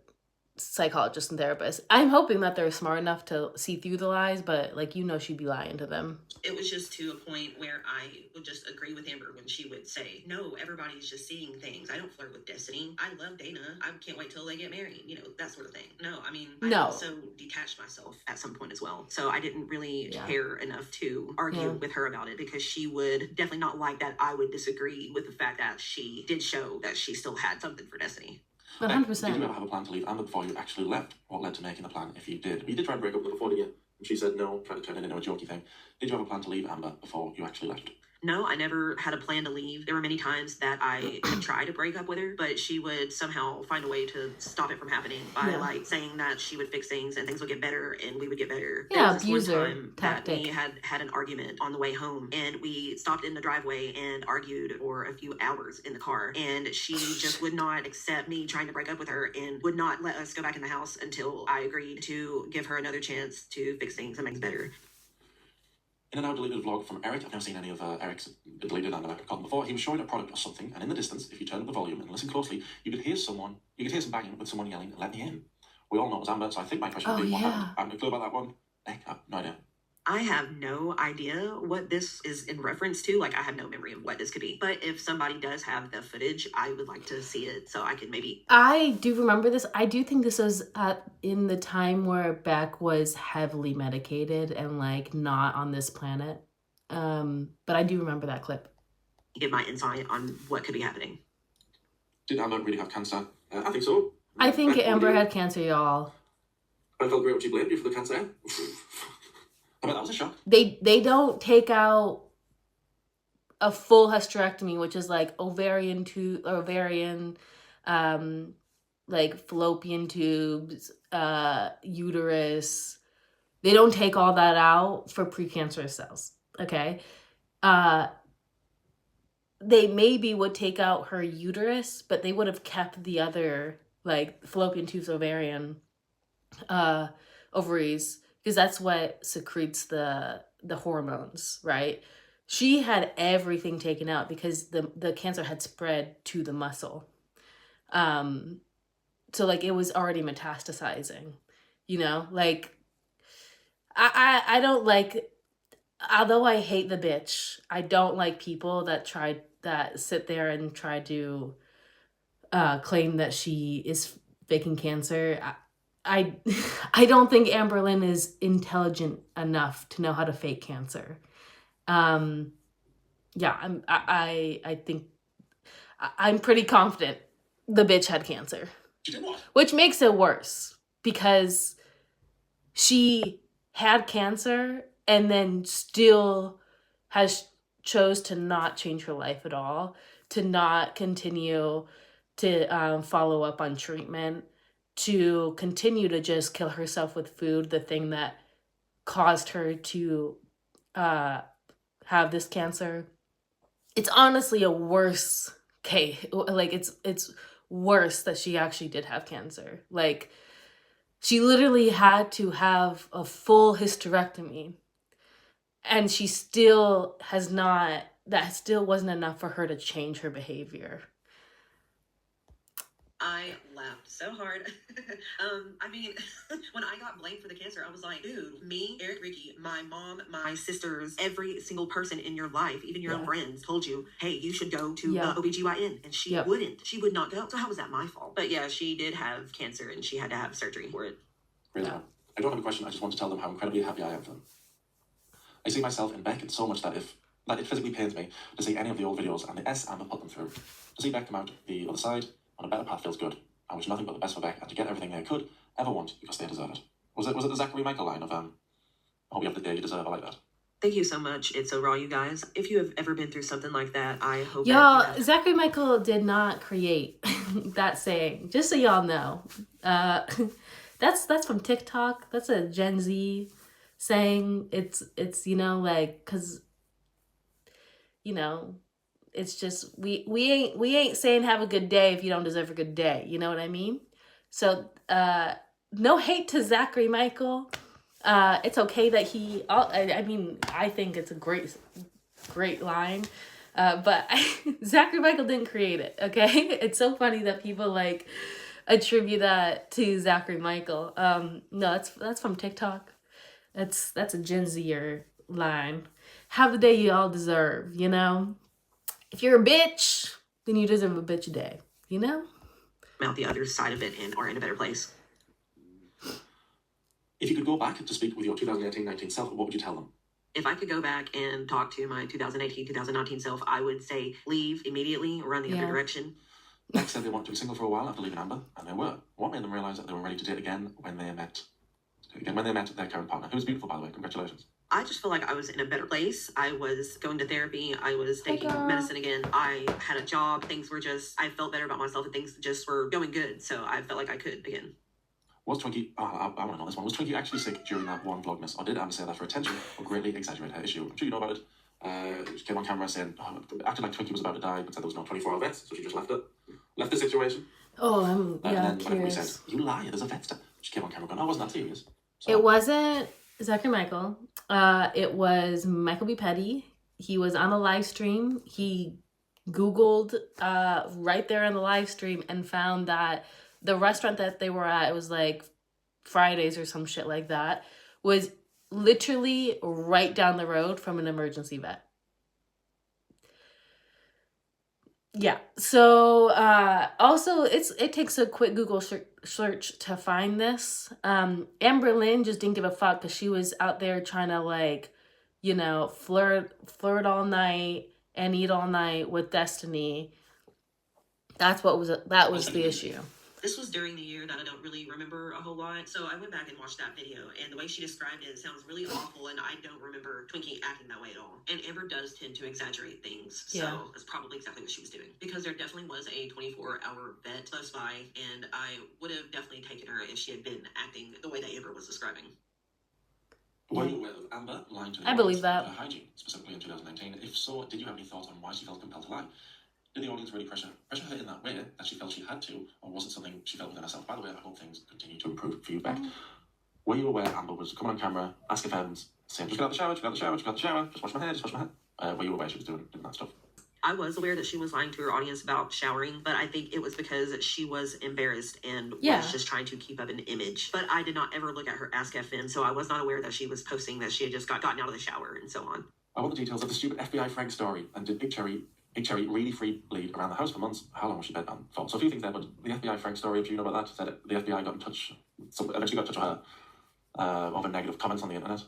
psychologist and therapist. I'm hoping that they're smart enough to see through the lies, but like, you know, she'd be lying to them. It was just to a point where I would just agree with Amber when she would say, no, everybody's just seeing things. I don't flirt with Destiny. I love Dana. I can't wait till they get married, you know, that sort of thing. No, I mean, I also detached myself at some point as well. So I didn't really care enough to argue with her about it, because she would definitely not like that I would disagree with the fact that she did show that she still had something for Destiny. 100%. Did you ever have a plan to leave Amber before you actually left? What led to making the plan if you did? You did try and break up with her before, didn't you? And she said no, tried to turn it into a jokey thing. Did you have a plan to leave Amber before you actually left? No, I never had a plan to leave. There were many times that I had tried to break up with her, but she would somehow find a way to stop it from happening by like saying that she would fix things and things would get better and we would get better. Yeah, abuser tactic. We had an argument on the way home, and we stopped in the driveway and argued for a few hours in the car, and she just would not accept me trying to break up with her and would not let us go back in the house until I agreed to give her another chance to fix things and make it better. In a now deleted vlog from Eric, I've never seen any of Eric's been deleted and I've never caught them before, he was showing a product or something, and in the distance, if you turn up the volume and listen closely, you could hear some banging with someone yelling, "Let me in." We all know it was Amber, so I think my question would be, what happened? I have no clue about that one. I have no idea. I have no idea what this is in reference to. Like, I have no memory of what this could be. But if somebody does have the footage, I would like to see it so I can maybe... I do remember this. I do think this was in the time where Beck was heavily medicated and, like, not on this planet. But I do remember that clip. Give my insight on what could be happening. Did Amber really have cancer? I think so. I think Amber had cancer, y'all. I felt great when she blamed you for the cancer. I bet that was a shock. They don't take out a full hysterectomy, which is like ovarian, like fallopian tubes, uterus. They don't take all that out for precancerous cells. Okay. They maybe would take out her uterus, but they would have kept the other, like, fallopian tubes, ovarian, ovaries, because that's what secretes the hormones, right? She had everything taken out because the cancer had spread to the muscle. So, like, it was already metastasizing, you know? Like, I don't like, although I hate the bitch, I don't like people that sit there and try to claim that she is faking cancer. I don't think Amberlynn is intelligent enough to know how to fake cancer. I think I'm pretty confident the bitch had cancer. She did what? Which makes it worse because she had cancer and then still has chose to not change her life at all, to not continue to follow up on treatment, to continue to just kill herself with food, the thing that caused her to have this cancer. It's honestly a worse case. Like, it's worse that she actually did have cancer. Like, she literally had to have a full hysterectomy, and she still has not, that still wasn't enough for her to change her behavior. I laughed so hard. I mean, when I got blamed for the cancer, I was like, dude, me, Eric, Ricky, my mom, my sisters, every single person in your life, even your own friends, told you, hey, you should go to the OBGYN. And she wouldn't. She would not go. So how was that my fault? But yeah, she did have cancer and she had to have surgery for it. Really? I don't have a question. I just want to tell them how incredibly happy I am for them. I see myself in Beck so much that it physically pains me to see any of the old videos and the S and the put them through. To see Beck come out the other side on a better path feels good. I wish nothing but the best for Beck and to get everything they could ever want because they deserve it. Was it the Zachary Michael line of I hope you have the day you deserve? I like that. Thank you so much. It's so raw, you guys. If you have ever been through something like that, I hope y'all, Zachary Michael did not create that saying. Just so y'all know, that's from TikTok. That's a Gen Z saying. It's you know, like, cause you know, it's just we ain't saying have a good day if you don't deserve a good day. You know what I mean? So no hate to Zachary Michael. It's okay that I mean, I think it's a great line. But Zachary Michael didn't create it, okay? It's so funny that people like attribute that to Zachary Michael. No, that's from TikTok. That's a Gen Zer line. Have the day you all deserve, you know? If you're a bitch, then you deserve a bitch day, you know? Out the other side of it and are in a better place. If you could go back to speak with your 2018-19 self, what would you tell them? If I could go back and talk to my 2018-2019 self, I would say leave immediately, run the other direction. Beck said they wanted to be single for a while after leaving Amber, and they were. What made them realise that they were ready to date again when they met their current partner, who was beautiful, by the way? Congratulations. I just feel like I was in a better place. I was going to therapy. I was taking medicine again. I had a job. Things were I felt better about myself and things just were going good. So I felt like I could again. Was Twinkie, I want to know this one, was Twinkie actually sick during that one vlogmas, or did Amber say that for attention or greatly exaggerate her issue? I'm sure you know about it. She came on camera saying, acted like Twinkie was about to die, but said there was no 24-hour vets, so she just left the situation. Oh, and then whenever we said, you lie, there's a vet. She came on camera going, wasn't that serious? So, it wasn't Zachary Michael. It was Michael B. Petty. He was on a live stream. He Googled right there on the live stream and found that the restaurant that they were at, it was like Fridays or some shit like that, was literally right down the road from an emergency vet. Yeah. So also it takes a quick Google search to find this. Amber Lynn just didn't give a fuck because she was out there trying to like, you know, flirt all night and eat all night with Destiny. That was the issue. This was during the year that I don't really remember a whole lot. So I went back and watched that video, and the way she described it sounds really awful, and I don't remember Twinkie acting that way at all. And Amber does tend to exaggerate things, so that's probably exactly what she was doing. Because there definitely was a 24-hour vet close by, and I would have definitely taken her if she had been acting the way that Amber was describing. Were you aware of Amber lying to the I believe that. Her hygiene, specifically in 2019? If so, did you have any thoughts on why she felt compelled to lie? Did the audience really pressure her in that way that she felt she had to, or was it something she felt within herself? By the way, I hope things continue to improve for you, Beck. Were you aware Amber was coming on camera, asking fans, saying, just got out the shower, just got out the shower, just wash my hair, were you aware she was doing that stuff? I was aware that she was lying to her audience about showering, but I think it was because she was embarrassed and was just trying to keep up an image. But I did not ever look at her Ask FM, so I was not aware that she was posting that she had just gotten out of the shower and so on. I want the details of the stupid FBI Frank story, and did Big Cherry really free bleed around the house for months? How long was she bedbound for? So a few things there, but the FBI Frank story, if you know about that, said the FBI got in touch, eventually got in touch with her over negative comments on the internet.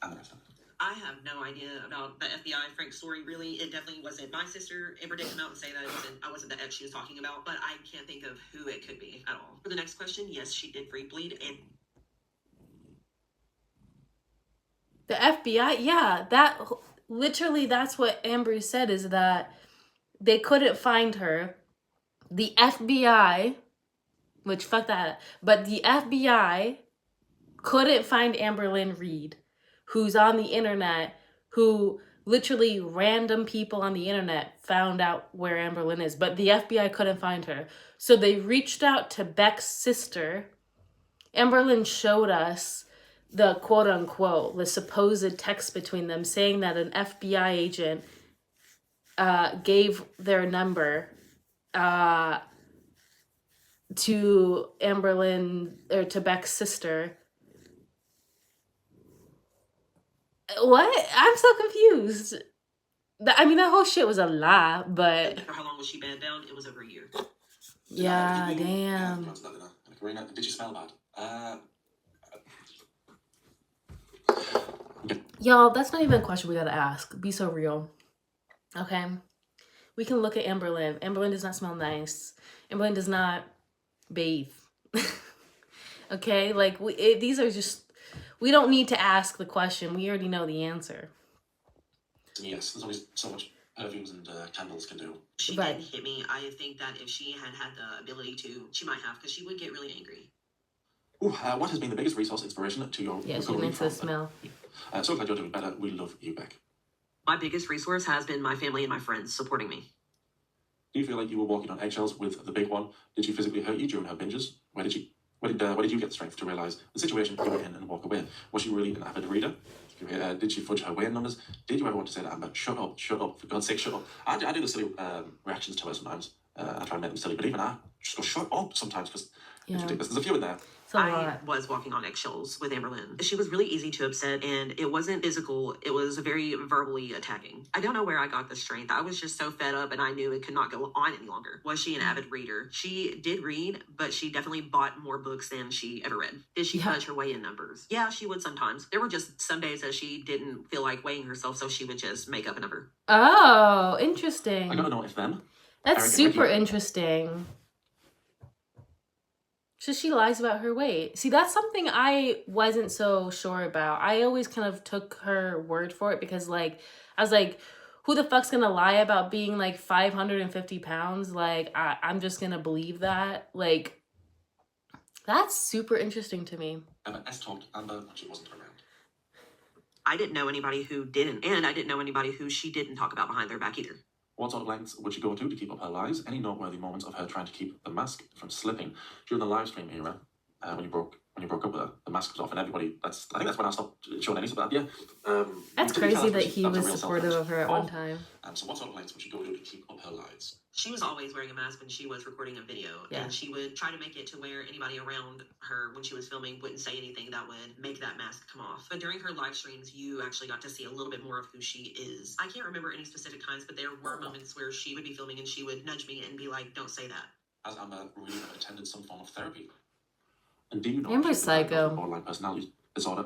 And the rest of it. I have no idea about the FBI Frank story, really. It definitely wasn't my sister. Amber did come out and say that I wasn't the ex she was talking about, but I can't think of who it could be at all. For the next question, yes, she did free bleed. And the FBI, that literally, that's what Amber said, is that they couldn't find her. The FBI, which fuck that, but the FBI couldn't find Amber Lynn Reed, who's on the internet, who literally random people on the internet found out where Amber Lynn is, but the FBI couldn't find her. So they reached out to Beck's sister. Amber Lynn showed us the quote unquote, the supposed text between them saying that an FBI agent gave their number to Amberlyn or to Beck's sister. What? I'm so confused. I mean, that whole shit was a lie, but For how long was she banned down? It was over a year. yeah, damn. Karina, did you smell bad? Y'all, that's not even a question we gotta ask. Be so real. Okay? We can look at Amberlyn. Amberlyn does not smell nice. Amberlyn does not bathe. Okay? Like, these are just... We don't need to ask the question. We already know the answer. Yes, there's only so much perfumes and candles can do. She Right. didn't hit me. I think that if she had had the ability to, she might have, because she would get really angry. Ooh, what has been the biggest resource inspiration to your Yeah, she recovery makes from the smell. So glad you're doing better. We love you, Beck. My biggest resource has been my family and my friends supporting me. Do you feel like you were walking on eggshells with the big one? Did she physically hurt you during her binges? Where did you get the strength to realize the situation you were in and walk away? Was she really an avid reader? Did she fudge her weighing numbers? Did you ever want to say to Amber, shut up, for God's sake, shut up? I do the silly reactions to her sometimes. I try and make them silly, but even I just go, shut up sometimes, because it's ridiculous. There's a few in there. I was walking on eggshells with Amberlyn. She was really easy to upset, and it wasn't physical. It was very verbally attacking. I don't know where I got the strength. I was just so fed up, and I knew it could not go on any longer. Was she an avid reader? She did read, but she definitely bought more books than she ever read. Did she fudge her way in numbers? Yeah, she would sometimes. There were just some days that she didn't feel like weighing herself, so she would just make up a number. Oh, interesting. I gotta know if them. That's Eric and super Ricky. interesting. So she lies about her weight. See, that's something I wasn't so sure about. I always kind of took her word for it because, like, I was like, who the fuck's gonna lie about being like 550 pounds? Like, I'm just gonna believe that. Like, that's super interesting to me. Emma S-talked Amber when she wasn't around. I didn't know anybody who didn't, and I didn't know anybody who she didn't talk about behind their back either. What sort of lengths would she go to keep up her lies? Any noteworthy moments of her trying to keep the mask from slipping during the live stream era? When you broke up with her, the mask was off, and everybody. I think that's when I stopped showing any stuff. Yeah. That's to be fair, crazy that was- he was a was real supportive of her at one self-defense. time. So what sort of lengths would she go to keep up her lies? She was always wearing a mask when she was recording a video, and she would try to make it to where anybody around her when she was filming wouldn't say anything that would make that mask come off. But during her live streams, you actually got to see a little bit more of who she is. I can't remember any specific times, but there were moments where she would be filming and she would nudge me and be like, "Don't say that." Has Amber really ever attended some form of therapy? And do you know Amber's if she was diagnosed psycho. with borderline personality disorder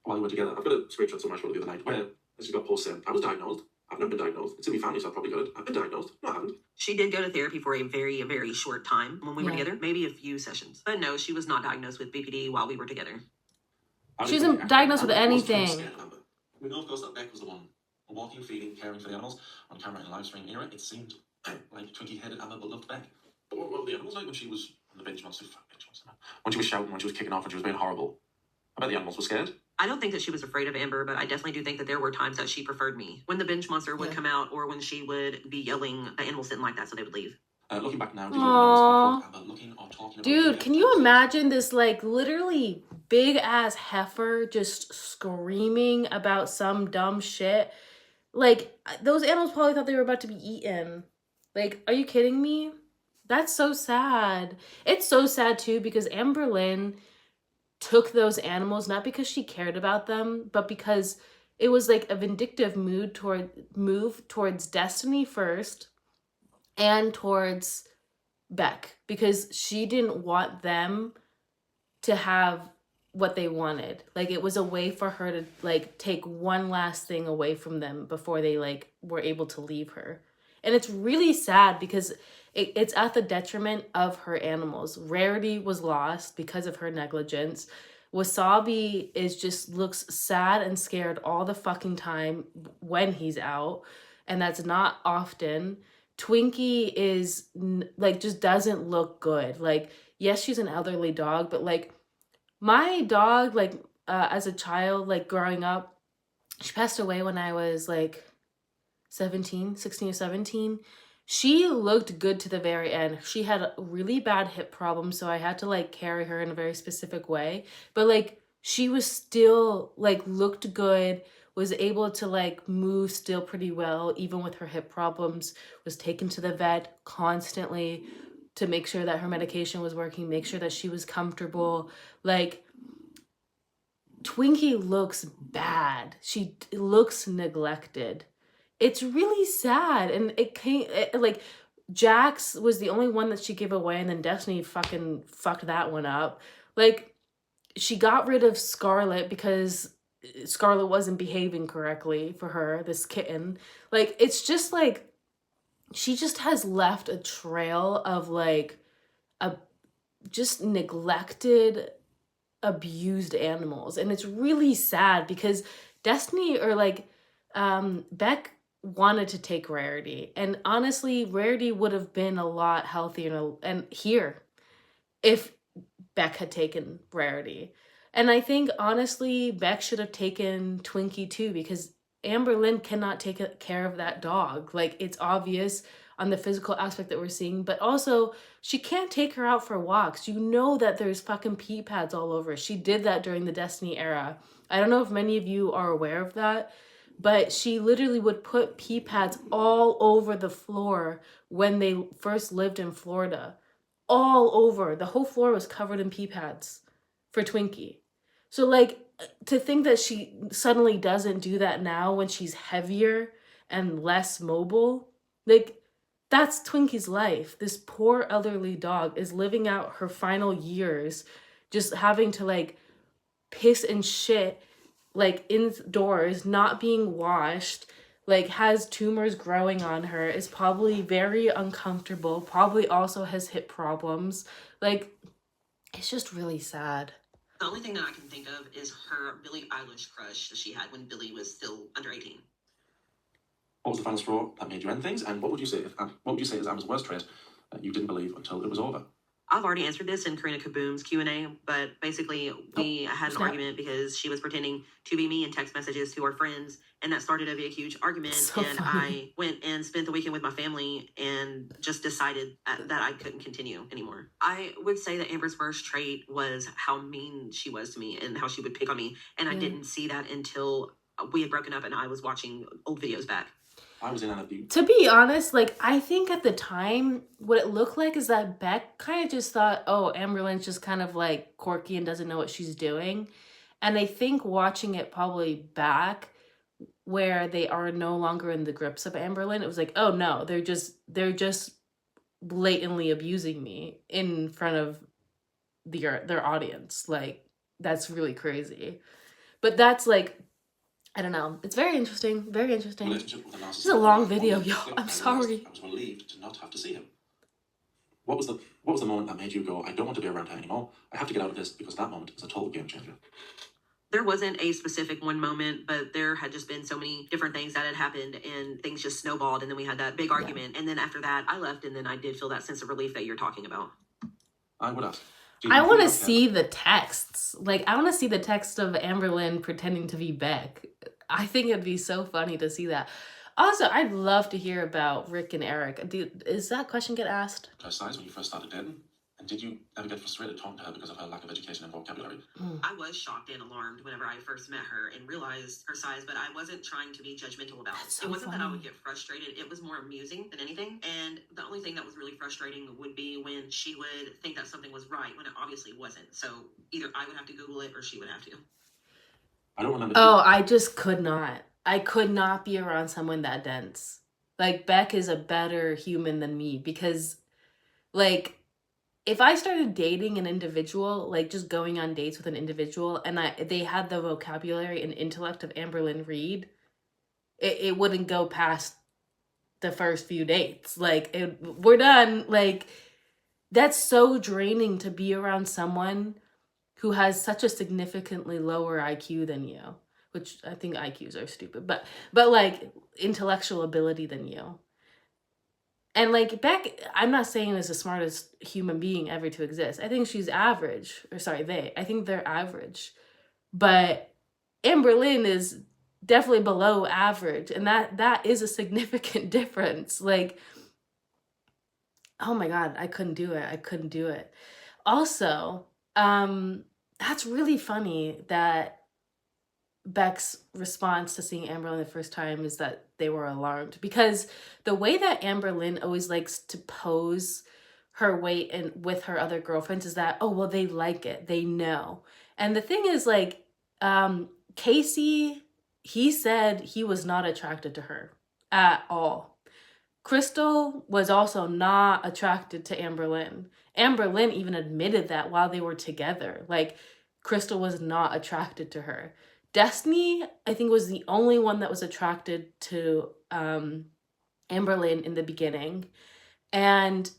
while you were together? I've got a screenshot somewhere the other night where she got posts saying, I was diagnosed. I've never been diagnosed. It's in my family, so I probably got it. I've been diagnosed. No, I haven't. She did go to therapy for a very, very short time when we were together, maybe a few sessions. But no, she was not diagnosed with BPD while we were together. She wasn't diagnosed with anything. We know, of course, that Beck was the one walking, feeding, caring for the animals on camera in a live stream era. It seemed like Twinkie-headed Amber but loved Beck. But what were the animals like when she was on the binge monster? When she was shouting, when she was kicking off, when she was being horrible? I bet the animals were scared. I don't think that she was afraid of Amber, but I definitely do think that there were times that she preferred me. When the binge monster would come out or when she would be yelling, the animals didn't like that, so they would leave. Looking back now, did you notice Amber looking or talking about Dude, can you imagine this, like, literally big-ass heifer just screaming about some dumb shit? Like, those animals probably thought they were about to be eaten. Like, are you kidding me? That's so sad. It's so sad, too, because Amberlyn took those animals not because she cared about them, but because it was, like, a vindictive move towards Destiny first and towards Beck, because she didn't want them to have what they wanted. Like, it was a way for her to, like, take one last thing away from them before they, like, were able to leave her. And it's really sad because it's at the detriment of her animals. Rarity was lost because of her negligence. Wasabi looks sad and scared all the fucking time when he's out, and that's not often. Twinkie is like, just doesn't look good. Like, yes, she's an elderly dog, but like, my dog, like, as a child, like, growing up, she passed away when I was like 16 or 17. She looked good to the very end. She had a really bad hip problem, so I had to, like, carry her in a very specific way. But, like, she was still, like, looked good, was able to, like, move still pretty well, even with her hip problems, was taken to the vet constantly, to make sure that her medication was working, make sure that she was comfortable. Like, Twinkie looks bad. She looks neglected. It's really sad. And like, Jax was the only one that she gave away, and then Destiny fucking fucked that one up. Like, she got rid of Scarlet because Scarlet wasn't behaving correctly for her, this kitten. Like, it's just like, she just has left a trail of like a just neglected, abused animals. And it's really sad because Destiny or like Beck wanted to take Rarity. And honestly, Rarity would have been a lot healthier and here if Beck had taken Rarity. And I think honestly, Beck should have taken Twinkie too, because Amberlynn cannot take care of that dog. Like, it's obvious on the physical aspect that we're seeing, but also she can't take her out for walks. You know that there's fucking pee pads all over. She did that during the Destiny era. I don't know if many of you are aware of that, but she literally would put pee pads all over the floor when they first lived in Florida. All over. The whole floor was covered in pee pads for Twinkie. So, like, to think that she suddenly doesn't do that now when she's heavier and less mobile, like, that's Twinkie's life. This poor elderly dog is living out her final years just having to, like, piss and shit, like, indoors, not being washed, like, has tumors growing on her, is probably very uncomfortable, probably also has hip problems. Like, it's just really sad. The only thing that I can think of is her Billie Eilish crush that she had when Billie was still under 18. What was the final straw that made you end things? And what would you say is Amber's worst trait that you didn't believe until it was over? I've already answered this in Karina Kaboom's Q&A, but basically we had an snap. argument because she was pretending to be me in text messages to our friends, and that started to be a huge argument. So and funny. I went and spent the weekend with my family and just decided that I couldn't continue anymore. I would say that Amber's worst trait was how mean she was to me and how she would pick on me, and I didn't see that until we had broken up and I was watching old videos back. I was in an abuse. To be honest, like, I think at the time, what it looked like is that Beck kind of just thought, oh, Amberlynn's just kind of like quirky and doesn't know what she's doing. And I think watching it probably back, where they are no longer in the grips of Amberlynn, it was like, oh no, they're just blatantly abusing me in front of their audience. Like, that's really crazy. But that's like, I don't know. It's very interesting. Very interesting. Relationship with a narcissist. This is a long video, y'all. I'm sorry. I was relieved to not have to see him. What was the moment that made you go, I don't want to be around her anymore. I have to get out of this, because that moment is a total game changer. There wasn't a specific one moment, but there had just been so many different things that had happened, and things just snowballed, and then we had that big argument. And then after that, I left, and then I did feel that sense of relief that you're talking about. I would ask. I want to see the texts. Like, I want to see the text of Amberlynn pretending to be Beck. I think it'd be so funny to see that. Also, I'd love to hear about Rick and Eric. Is that question get asked? Her size when you first started dating? And did you ever get frustrated talking to her because of her lack of education and vocabulary? I was shocked and alarmed whenever I first met her and realized her size, but I wasn't trying to be judgmental about it. It wasn't that I would get frustrated. It was more amusing than anything. And the only thing that was really frustrating would be when she would think that something was right when it obviously wasn't. So either I would have to Google it or she would have to. I don't remember. Oh, I just could not. I could not be around someone that dense. Like, Beck is a better human than me, because, like, if I started dating an individual, like just going on dates with an individual, and they had the vocabulary and intellect of Amberlynn Reed, it wouldn't go past the first few dates. Like, we're done. Like, that's so draining to be around someone who has such a significantly lower IQ than you, which I think IQs are stupid, but like intellectual ability than you. And like, Beck, I'm not saying is the smartest human being ever to exist. I think she's average. Or sorry, I think they're average. But Amberlynn is definitely below average. And that is a significant difference. Like, oh my God, I couldn't do it. Also, that's really funny that Beck's response to seeing Amberlynn the first time is that they were alarmed, because the way that Amberlynn always likes to pose her weight and with her other girlfriends is that, oh, well, they like it. They know. And the thing is, like, Casey, he said he was not attracted to her at all. Crystal was also not attracted to Amberlynn. Amberlynn even admitted that while they were together. Like, Crystal was not attracted to her. Destiny, I think, was the only one that was attracted to Amberlynn in the beginning. And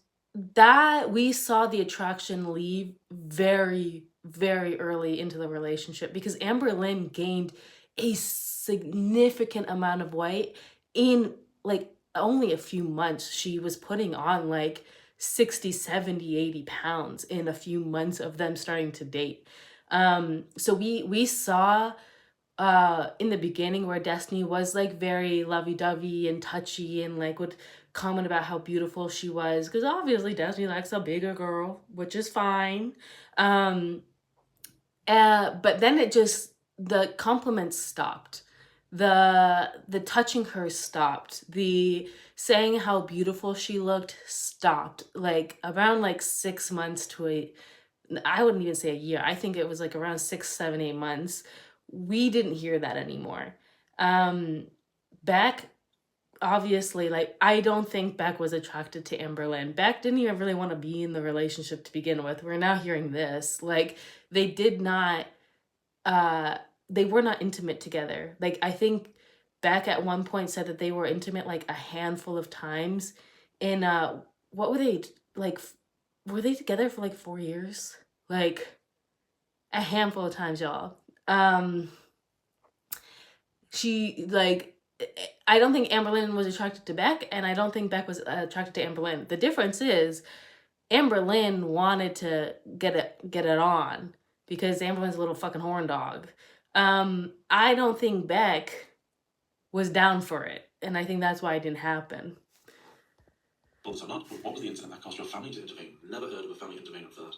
that we saw the attraction leave very, very early into the relationship because Amberlynn gained a significant amount of weight in like only a few months. She was putting on like 60, 70, 80 pounds in a few months of them starting to date. So we saw in the beginning where Destiny was like very lovey-dovey and touchy and like would comment about how beautiful she was because obviously Destiny likes a bigger girl, which is fine. But then it just, the compliments stopped, the touching her stopped, the saying how beautiful she looked stopped, like around like 6 months to I wouldn't even say a year. I think it was like around 6, 7, 8 months. We didn't hear that anymore. Beck, obviously, like, I don't think Beck was attracted to Amberlynn. Beck didn't even really want to be in the relationship to begin with. We're now hearing this. Like, they did not, they were not intimate together. Like, I think Beck at one point said that they were intimate like a handful of times. And what were they, like, were they together for like 4 years? Like, a handful of times, y'all. She, like, I don't think Amberlynn was attracted to Beck, and I don't think Beck was attracted to Amberlynn. The difference is Amberlynn wanted to get it on because Amberlynn's a little fucking horn dog. I don't think Beck was down for it, and I think that's why it didn't happen. Well, so not. What was the incident that caused your family to intervene? Never heard of a family intervening for that.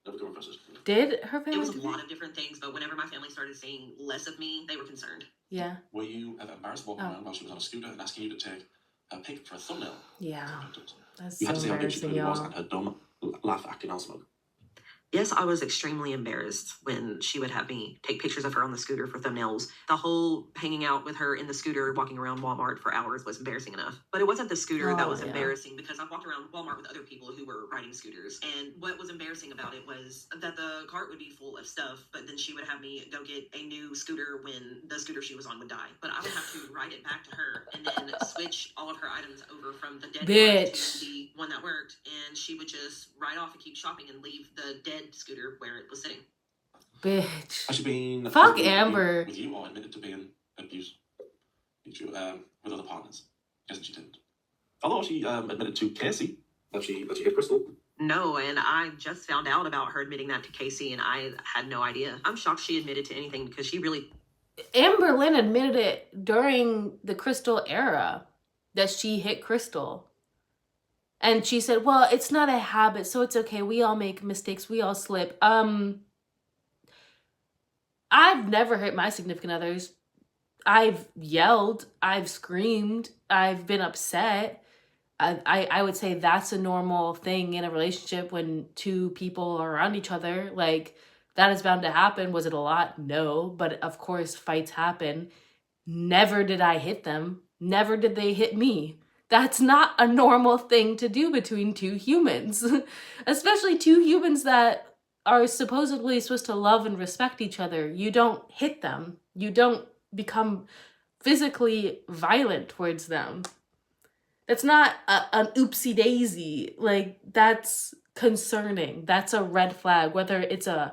Never come across it. Did her family? It was a lot of different things, but whenever my family started seeing less of me, they were concerned. Yeah. Were you ever embarrassed walking around while she was on a scooter and asking you to take a pic for a thumbnail? Yeah. That's You so had to say how big she embarrassing, really was y'all. and her dumb laugh acting all smug. Yes, I was extremely embarrassed when she would have me take pictures of her on the scooter for thumbnails. The whole hanging out with her in the scooter, walking around Walmart for hours was embarrassing enough. But it wasn't the scooter that was embarrassing because I walked around Walmart with other people who were riding scooters. And what was embarrassing about it was that the cart would be full of stuff, but then she would have me go get a new scooter when the scooter she was on would die. But I would have to ride it back to her and then switch all of her items over from the dead cart to the one that worked. And she would just ride off and keep shopping and leave the dead scooter where it was sitting. Bitch. Has she been fuck Amber with you or admitted to being abused with other partners? Guessing she didn't. Although she admitted to Casey that she hit Crystal. No, and I just found out about her admitting that to Casey, and I had no idea. I'm shocked she admitted to anything because she really... Amberlynn admitted it during the Crystal era that she hit Crystal. And she said, well, it's not a habit, so it's okay. We all make mistakes. We all slip. I've never hit my significant others. I've yelled. I've screamed. I've been upset. I would say that's a normal thing in a relationship when two people are around each other. Like, that is bound to happen. Was it a lot? No. But of course, fights happen. Never did I hit them. Never did they hit me. That's not a normal thing to do between two humans, especially two humans that are supposedly supposed to love and respect each other. You don't hit them. You don't become physically violent towards them. That's not an oopsie daisy. Like, that's concerning. That's a red flag. Whether it's a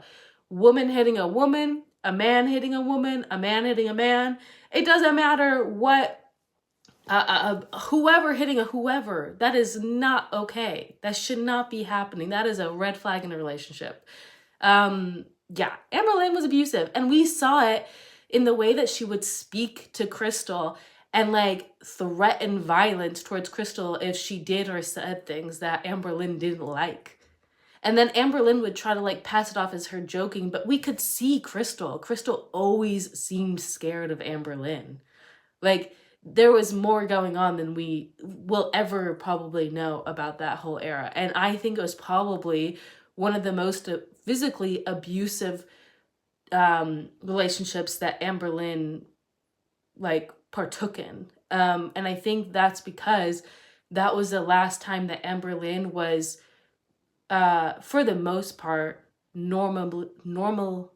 woman hitting a woman, a man hitting a woman, a man hitting a man, it doesn't matter what. Whoever hitting a whoever, that is not okay. That should not be happening. That is a red flag in a relationship. Yeah, Amberlynn was abusive, and we saw it in the way that she would speak to Crystal and like threaten violence towards Crystal if she did or said things that Amberlynn didn't like. And then Amberlynn would try to like pass it off as her joking, but we could see Crystal. Crystal always seemed scared of Amberlynn. Like, there was more going on than we will ever probably know about that whole era. And I think it was probably one of the most physically abusive relationships that Amberlynn like partook in. And I think that's because that was the last time that Amberlynn was, for the most part, normal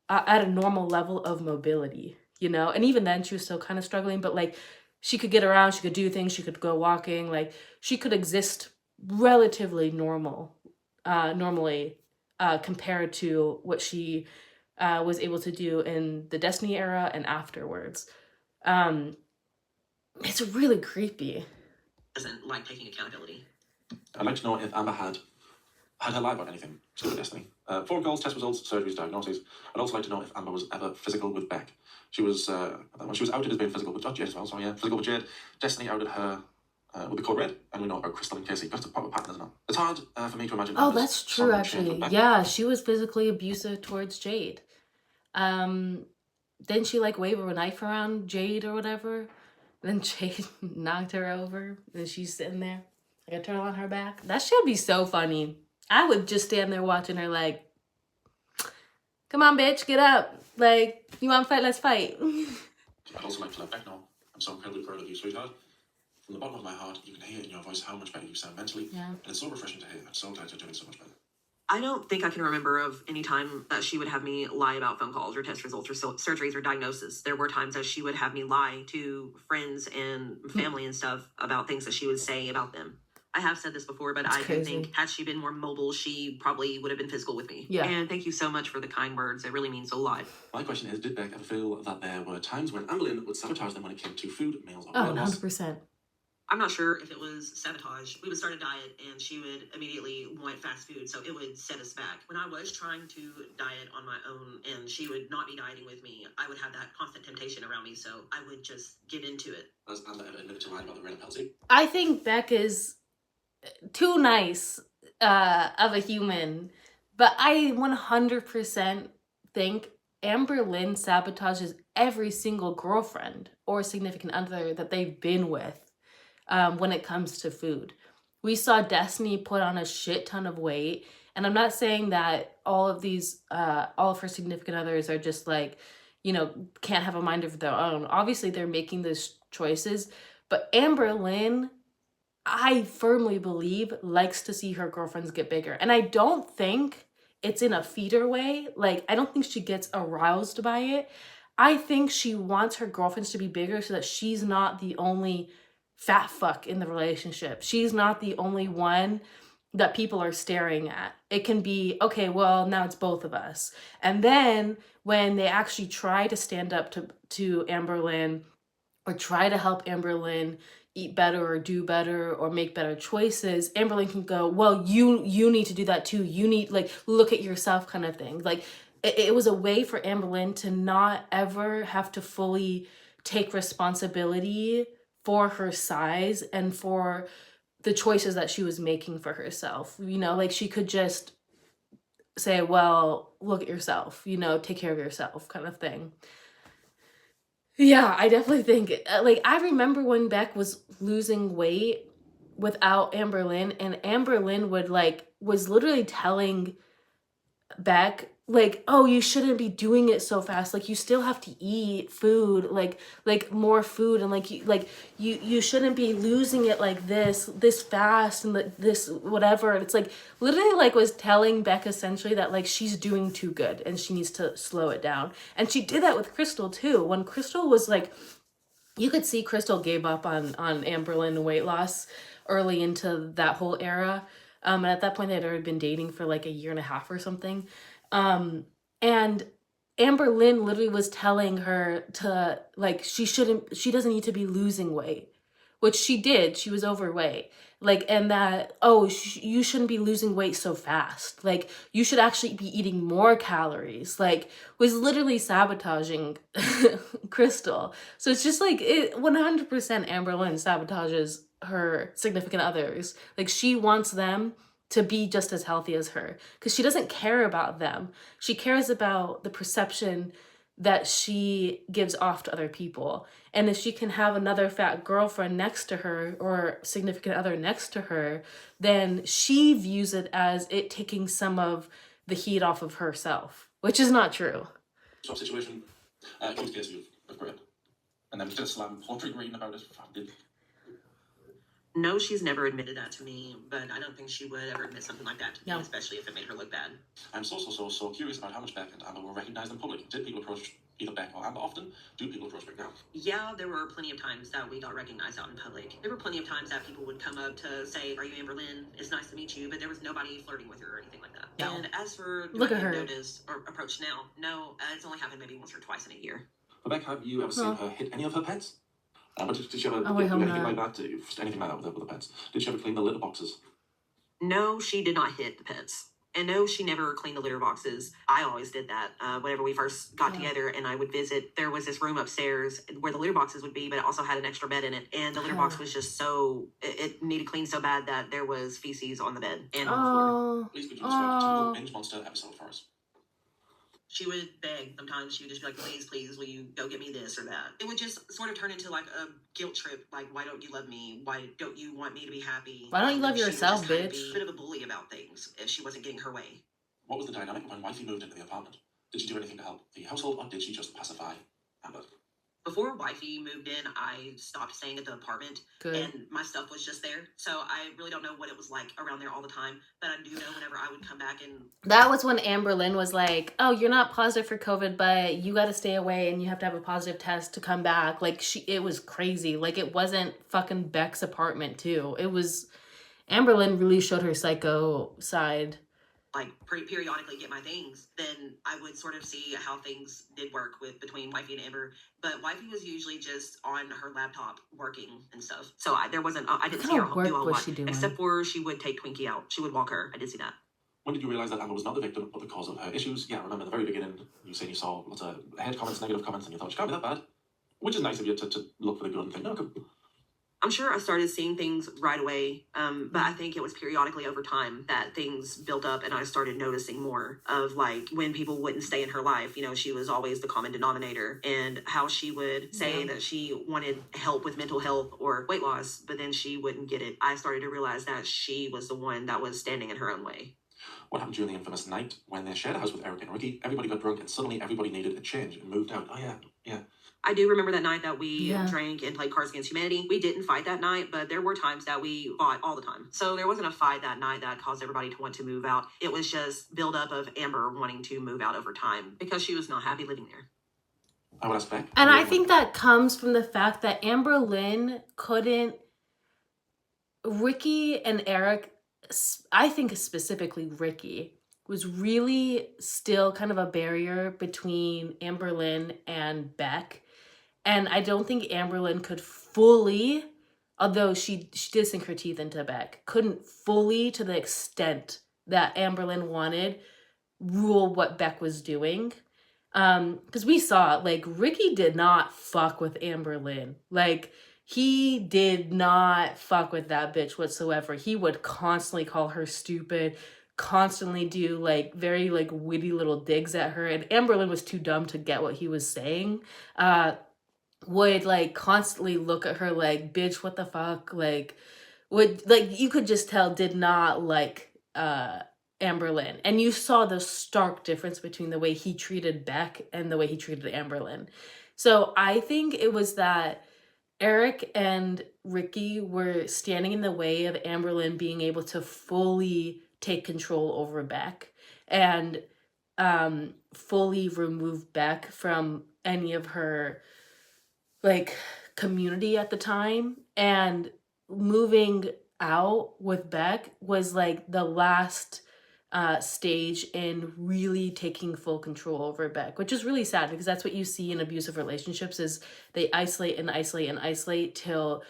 at a normal level of mobility, you know? And even then she was still kind of struggling, but like she could get around, she could do things, she could go walking, like she could exist relatively normally compared to what she was able to do in the Destiny era and afterwards. It's really creepy. Doesn't like taking accountability. I'd like to know if Amber had her lie about anything to do with Destiny. Phone calls, test results, surgeries, diagnoses. I'd also like to know if Amber was ever physical with Beck. She was, when she was outed as being physical with Jade as well, so yeah, physical with Jade. Destiny outed her with the code red, and we know about Crystal and Casey. That's a proper pattern, isn't it? It's hard for me to imagine. Oh, Amber's that's true, sorrow and shame for actually. Beck. Yeah, she was physically abusive towards Jade. Didn't she like wave a knife around Jade or whatever? Then Jade knocked her over and she's sitting there like a turtle on her back. That should be so funny. I would just stand there watching her like, come on, bitch, get up. Like, you want to fight? Let's fight. I'd also like to let Beck know I'm so incredibly proud of you, sweetheart. From the bottom of my heart, you can hear in your voice how much better you sound mentally. Yeah. And it's so refreshing to hear. I'm so glad you're doing so much better. I don't think I can remember of any time that she would have me lie about phone calls or test results or surgeries or diagnosis. There were times that she would have me lie to friends and family and stuff about things that she would say about them. I have said this before, but That's I crazy. do think had she been more mobile, she probably would have been physical with me. Yeah. And thank you so much for the kind words. It really means a lot. My question is, did Beck ever feel that there were times when Amberlynn would sabotage them when it came to food, meals, or Oh, weight loss? 100%. I'm not sure if it was sabotage. We would start a diet and she would immediately want fast food, so it would set us back. When I was trying to diet on my own and she would not be dieting with me, I would have that constant temptation around me, so I would just get into it. Has Amber ever admitted to lying about the random penalty? I think Beck is too nice of a human, but I 100% think Amberlynn sabotages every single girlfriend or significant other that they've been with when it comes to food. We saw Destiny put on a shit ton of weight, and I'm not saying that all of her significant others are just like, you know, can't have a mind of their own. Obviously, they're making those choices, but Amberlynn, I firmly believe, likes to see her girlfriends get bigger. And I don't think it's in a feeder way. Like, I don't think she gets aroused by it. I think she wants her girlfriends to be bigger so that she's not the only fat fuck in the relationship. She's not the only one that people are staring at. It can be, okay, well, now it's both of us. And then when they actually try to stand up to Amberlynn or try to help Amberlynn eat better or do better or make better choices, Amberlynn can go, well, you need to do that too. You need, like, look at yourself kind of thing. Like, it was a way for Amberlynn to not ever have to fully take responsibility for her size and for the choices that she was making for herself. You know, like, she could just say, well, look at yourself, you know, take care of yourself kind of thing. Yeah, I definitely think, like, I remember when Beck was losing weight without Amberlynn, and Amberlynn was literally telling Beck, like, oh, you shouldn't be doing it so fast. Like, you still have to eat food, like more food, and you shouldn't be losing it like this fast and this whatever. And it's like literally like was telling Beck essentially that like she's doing too good and she needs to slow it down. And she did that with Crystal too. When Crystal was like, you could see Crystal gave up on Amberlynn weight loss early into that whole era. And at that point, they had already been dating for like a year and a half or something. And Amberlynn literally was telling her to, like, she doesn't need to be losing weight, which she did. She was overweight. Like, and that, oh, you shouldn't be losing weight so fast. Like, you should actually be eating more calories. Like, was literally sabotaging Crystal. So it's just like, 100% Amberlynn sabotages her significant others. Like, she wants them to be just as healthy as her because she doesn't care about them. She cares about the perception that she gives off to other people. And if she can have another fat girlfriend next to her or significant other next to her, then she views it as it taking some of the heat off of herself, which is not true. Swap situation, accused Casey of grip. And then just slam poetry reading about it. No, she's never admitted that to me, but I don't think she would ever admit something like that to me, No. especially if it made her look bad. I'm so curious about how much Beck and Amber were recognized in public. Did people approach either Beck or Amber often? Do people approach Beck now? Yeah, there were plenty of times that we got recognized out in public. There were plenty of times that people would come up to say, "Are you Amber Lynn? It's nice to meet you," but there was nobody flirting with her or anything like that. No. And as for Look at do I her. get noticed or approached now, no, it's only happened maybe once or twice in a year. But Beck, have you ever seen her hit any of her pets? But did she ever Oh, do I hope anything not. like that? Anything like that with the pets? Did she ever clean the litter boxes? No, she did not hit the pets. And no, she never cleaned the litter boxes. I always did that. Whenever we first got together and I would visit, there was this room upstairs where the litter boxes would be, but it also had an extra bed in it. And the litter box was just so, it needed cleaned so bad that there was feces on the bed and on the floor. Please could you describe a typical binge monster episode for us? She would beg sometimes. She would just be like, please, will you go get me this or that? It would just sort of turn into like a guilt trip. Like, why don't you love me? Why don't you want me to be happy? Why don't you love She would yourself, just kind of bitch? be a bit of a bully about things if she wasn't getting her way. What was the dynamic when Wifey moved into the apartment? Did she do anything to help the household, or did she just pacify Amber? Before Wifey moved in, I stopped staying at the apartment. Good. And my stuff was just there. So I really don't know what it was like around there all the time. But I do know whenever I would come back and... That was when Amber Lynn was like, "Oh, you're not positive for COVID, but you got to stay away and you have to have a positive test to come back." Like, it was crazy. Like, it wasn't fucking Beck's apartment too. It was, Amber Lynn really showed her psycho side. Like, periodically get my things, then I would sort of see how things did work between Wifey and Amber. But Wifey was usually just on her laptop working and stuff. So I didn't see her What do a kind of whole work lot. was she doing? Except for she would take Twinkie out. She would walk her. I did see that. When did you realize that Amber was not the victim, but the cause of her issues? Yeah, I remember in the very beginning, you saying you saw lots of hate comments, negative comments, and you thought, she can't be that bad. Which is nice of you to look for the good and think, no, okay. I'm sure I started seeing things right away, but I think it was periodically over time that things built up and I started noticing more of, like, when people wouldn't stay in her life. You know, she was always the common denominator, and how she would say that she wanted help with mental health or weight loss, but then she wouldn't get it. I started to realize that she was the one that was standing in her own way. What happened during the infamous night when they shared a house with Eric and Ricky? Everybody got drunk and suddenly everybody needed a change and moved out. Oh, yeah. I do remember that night that we Yeah. drank and played Cards Against Humanity. We didn't fight that night, but there were times that we fought all the time. So there wasn't a fight that night that caused everybody to want to move out. It was just buildup of Amber wanting to move out over time because she was not happy living there. I would ask Beck. And I think that comes from the fact that Amber Lynn couldn't... Ricky and Eric, I think specifically Ricky, was really still kind of a barrier between Amber Lynn and Beck. And I don't think Amber Lynn could fully, although she did sink her teeth into Beck, couldn't fully, to the extent that Amber Lynn wanted, rule what Beck was doing. Because we saw, like, Ricky did not fuck with Amber Lynn. Like, he did not fuck with that bitch whatsoever. He would constantly call her stupid, constantly do, like, very, like, witty little digs at her. And Amber Lynn was too dumb to get what he was saying. Would, like, constantly look at her like, bitch, what the fuck? Like, would, like, you could just tell did not like Amber Lynn. And you saw the stark difference between the way he treated Beck and the way he treated Amber Lynn. So I think it was that Eric and Ricky were standing in the way of Amber Lynn being able to fully take control over Beck and fully remove Beck from any of her, like, community at the time. And moving out with Beck was like the last stage in really taking full control over Beck, which is really sad because that's what you see in abusive relationships, is they isolate and isolate and isolate till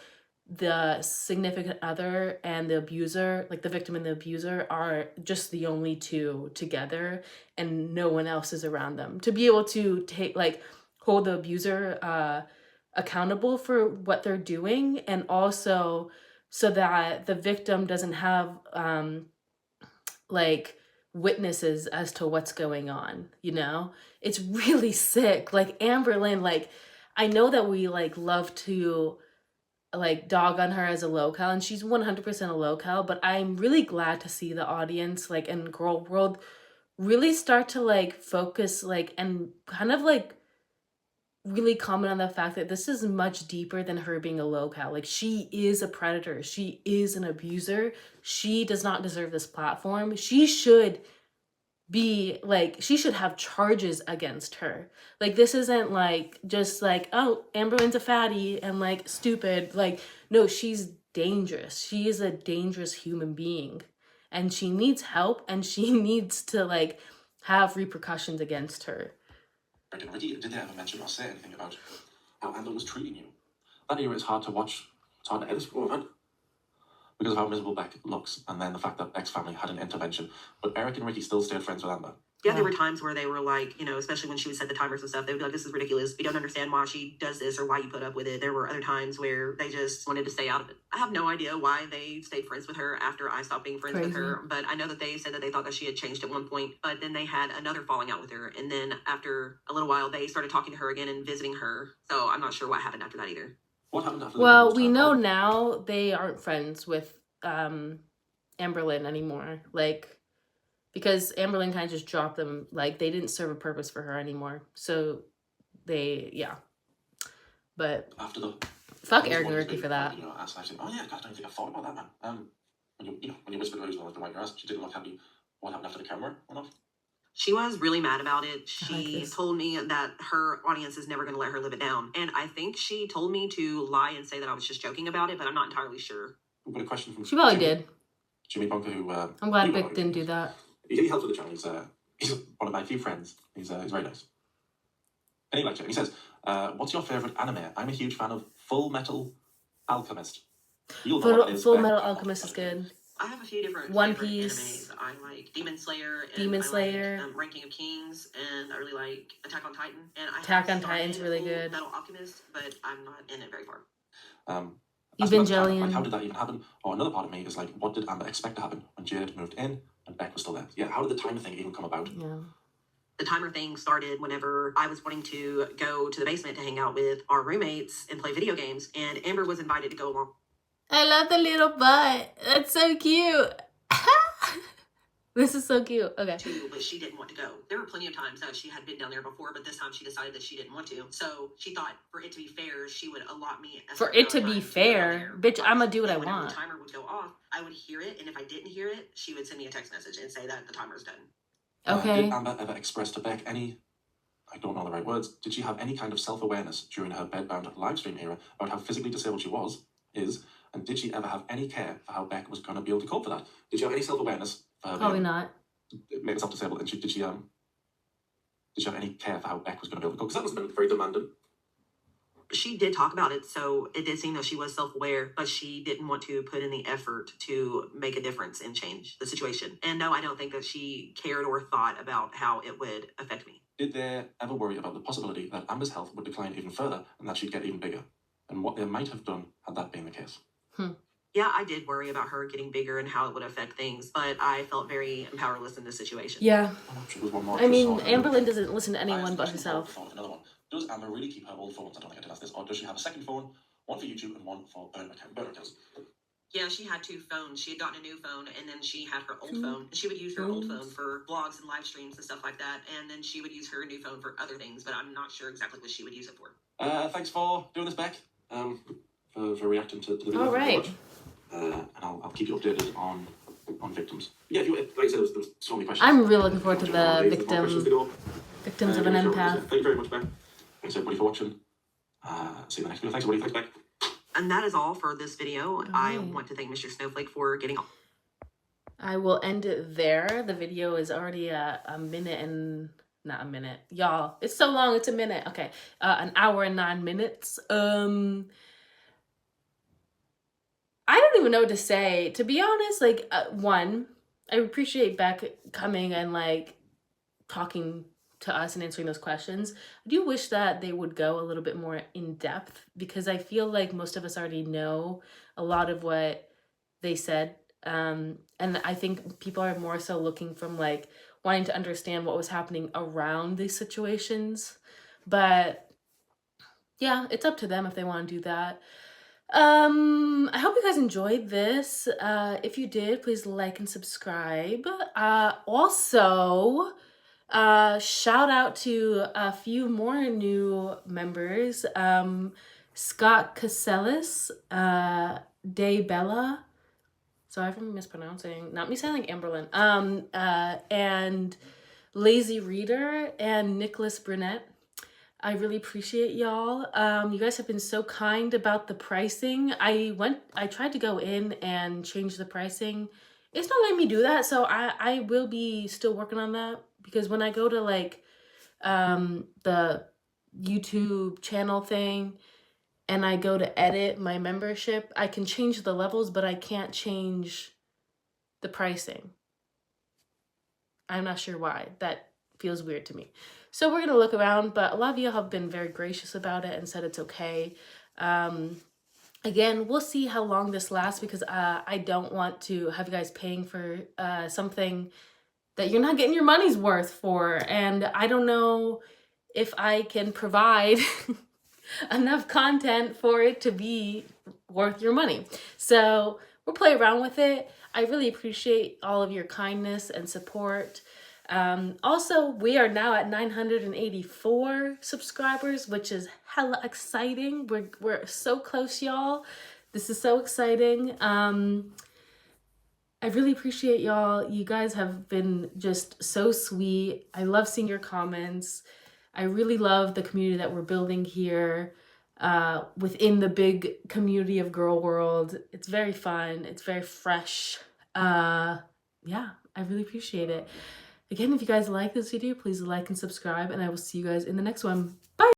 the significant other and the abuser, like the victim and the abuser, are just the only two together and no one else is around them to be able to take, like, hold the abuser accountable for what they're doing, and also so that the victim doesn't have like witnesses as to what's going on, you know? It's really sick. Like Amberlynn, like I know that we like love to like dog on her as a locale, and she's 100% a locale, but I'm really glad to see the audience like and girl world really start to like focus like and kind of like really comment on the fact that this is much deeper than her being a locale. Like she is a predator. She is an abuser. She does not deserve this platform. She should be like, she should have charges against her. Like this isn't like just like, oh, Amberlynn's a fatty and like stupid. Like no, she's dangerous. She is a dangerous human being and she needs help and she needs to like have repercussions against her. And Ricky, did they ever mention or say anything about how Amber was treating you? That era is hard to watch. It's hard to edit beforehand because of how miserable Beck looks, and then the fact that Beck's family had an intervention. But Eric and Ricky still stayed friends with Amber. Yeah, there were times where they were like, you know, especially when she would set the timers and stuff, they would be like, this is ridiculous. We don't understand why she does this or why you put up with it. There were other times where they just wanted to stay out of it. I have no idea why they stayed friends with her after I stopped being friends with her, but I know that they said that they thought that she had changed at one point, but then they had another falling out with her. And then after a little while, they started talking to her again and visiting her. So I'm not sure what happened after that either. What happened after? Well, we know now they aren't friends with Amberlynn anymore. Like, because Amberlynn kind of just dropped them. Like, they didn't serve a purpose for her anymore. So they, yeah. But after the fuck Eric and Ricky for that. You know, I said, oh yeah, God, I don't think I thought about that, man. When you whispered about the white dress, she didn't look happy. What happened after the camera went off? She was really mad about it. She told me that her audience is never going to let her live it down. And I think she told me to lie and say that I was just joking about it, but I'm not entirely sure. But a question from she probably did. Jimmy Bunker, who I'm glad Beck didn't do that. He helps with the channel. He's one of my few friends. He's very nice. And he likes it. He says, "What's your favorite anime? I'm a huge fan of Full Metal Alchemist." Full Metal Alchemist is good. I have a few different One Piece. animes. I like Demon Slayer. And Demon Slayer. I like, Ranking of Kings, and I really like Attack on Titan. And I Attack on Titan's really good. Metal Alchemist, but I'm not in it very far. Evangelion. Like, how did that even happen? Or another part of me is like, what did Amber expect to happen when Jade moved in and Beck was still there? Yeah, how did the timer thing even come about? Yeah. The timer thing started whenever I was wanting to go to the basement to hang out with our roommates and play video games, and Amber was invited to go along. I love the little butt. That's so cute. This is so cute. Okay. But she didn't want to go. There were plenty of times that she had been down there before, but this time she decided that she didn't want to. So she thought, for it to be fair, she would allot me. For it to be fair, bitch, I'm gonna do what I want. When the timer would go off, I would hear it, and if I didn't hear it, she would send me a text message and say that the timer's done. Okay. Did Amber ever express to Beck any, I don't know the right words, did she have any kind of self-awareness during her bedbound livestream era about how physically disabled she is, and did she ever have any care for how Beck was going to be able to cope for that? Did she have any self-awareness for her Probably not. Make herself disabled, and did she have any care for how Beck was going to be able to cope? Because that must have been very demanding. She did talk about it, so it did seem that she was self-aware, but she didn't want to put in the effort to make a difference and change the situation. And no, I don't think that she cared or thought about how it would affect me. Did they ever worry about the possibility that Amber's health would decline even further and that she'd get even bigger? And what they might have done had that been the case? Yeah, I did worry about her getting bigger and how it would affect things, but I felt very powerless in this situation. Yeah. I mean, Amberlynn doesn't listen to anyone but herself. Another one. Does Amber really keep her old phones? I don't think I did ask this. Or does she have a second phone, one for YouTube and one for burner accounts? Yeah, she had two phones. She had gotten a new phone, and then she had her old phone. She would use her old phone for vlogs and live streams and stuff like that, and then she would use her new phone for other things, but I'm not sure exactly what she would use it for. Thanks for doing this, Beck. For reacting to the video. All right. And I'll keep you updated on victims. Yeah, like I said, there was so many questions. I'm really looking forward to the victims of an empath. Thank you very much, Beck. Thanks everybody for watching. See you in the next video. Thanks everybody. Thanks, Beck. And that is all for this video. Right. I want to thank Mr. Snowflake for getting on. I will end it there. The video is already a minute and... Not a minute. Y'all, it's so long, it's a minute. Okay. An hour and 9 minutes. I don't even know what to say. To be honest, like, one, I appreciate Beck coming and, like, talking to us and answering those questions. I do wish that they would go a little bit more in depth because I feel like most of us already know a lot of what they said And I think people are more so looking from like wanting to understand what was happening around these situations. But yeah, it's up to them if they want to do that. I hope you guys enjoyed this. If you did, please like and subscribe. Also, shout out to a few more new members. Scott Casellas, Day Bella. Sorry if I'm mispronouncing. Not me sounding like Amberlynn. And Lazy Reader and Nicholas Burnett. I really appreciate y'all. You guys have been so kind about the pricing. I tried to go in and change the pricing. It's not letting me do that, so I will be still working on that, because when I go to like the YouTube channel thing and I go to edit my membership, I can change the levels, but I can't change the pricing. I'm not sure why. That feels weird to me. So we're going to look around, but a lot of you have been very gracious about it and said it's okay. Again, we'll see how long this lasts, because I don't want to have you guys paying for something that you're not getting your money's worth for. And I don't know if I can provide enough content for it to be worth your money. So we'll play around with it. I really appreciate all of your kindness and support. Also, we are now at 984 subscribers, which is hella exciting. We're so close, y'all. This is so exciting. I really appreciate y'all. You guys have been just so sweet. I love seeing your comments. I really love the community that we're building here within the big community of Girl World. It's very fun. It's very fresh. Yeah, I really appreciate it. Again, if you guys like this video, please like and subscribe, and I will see you guys in the next one. Bye!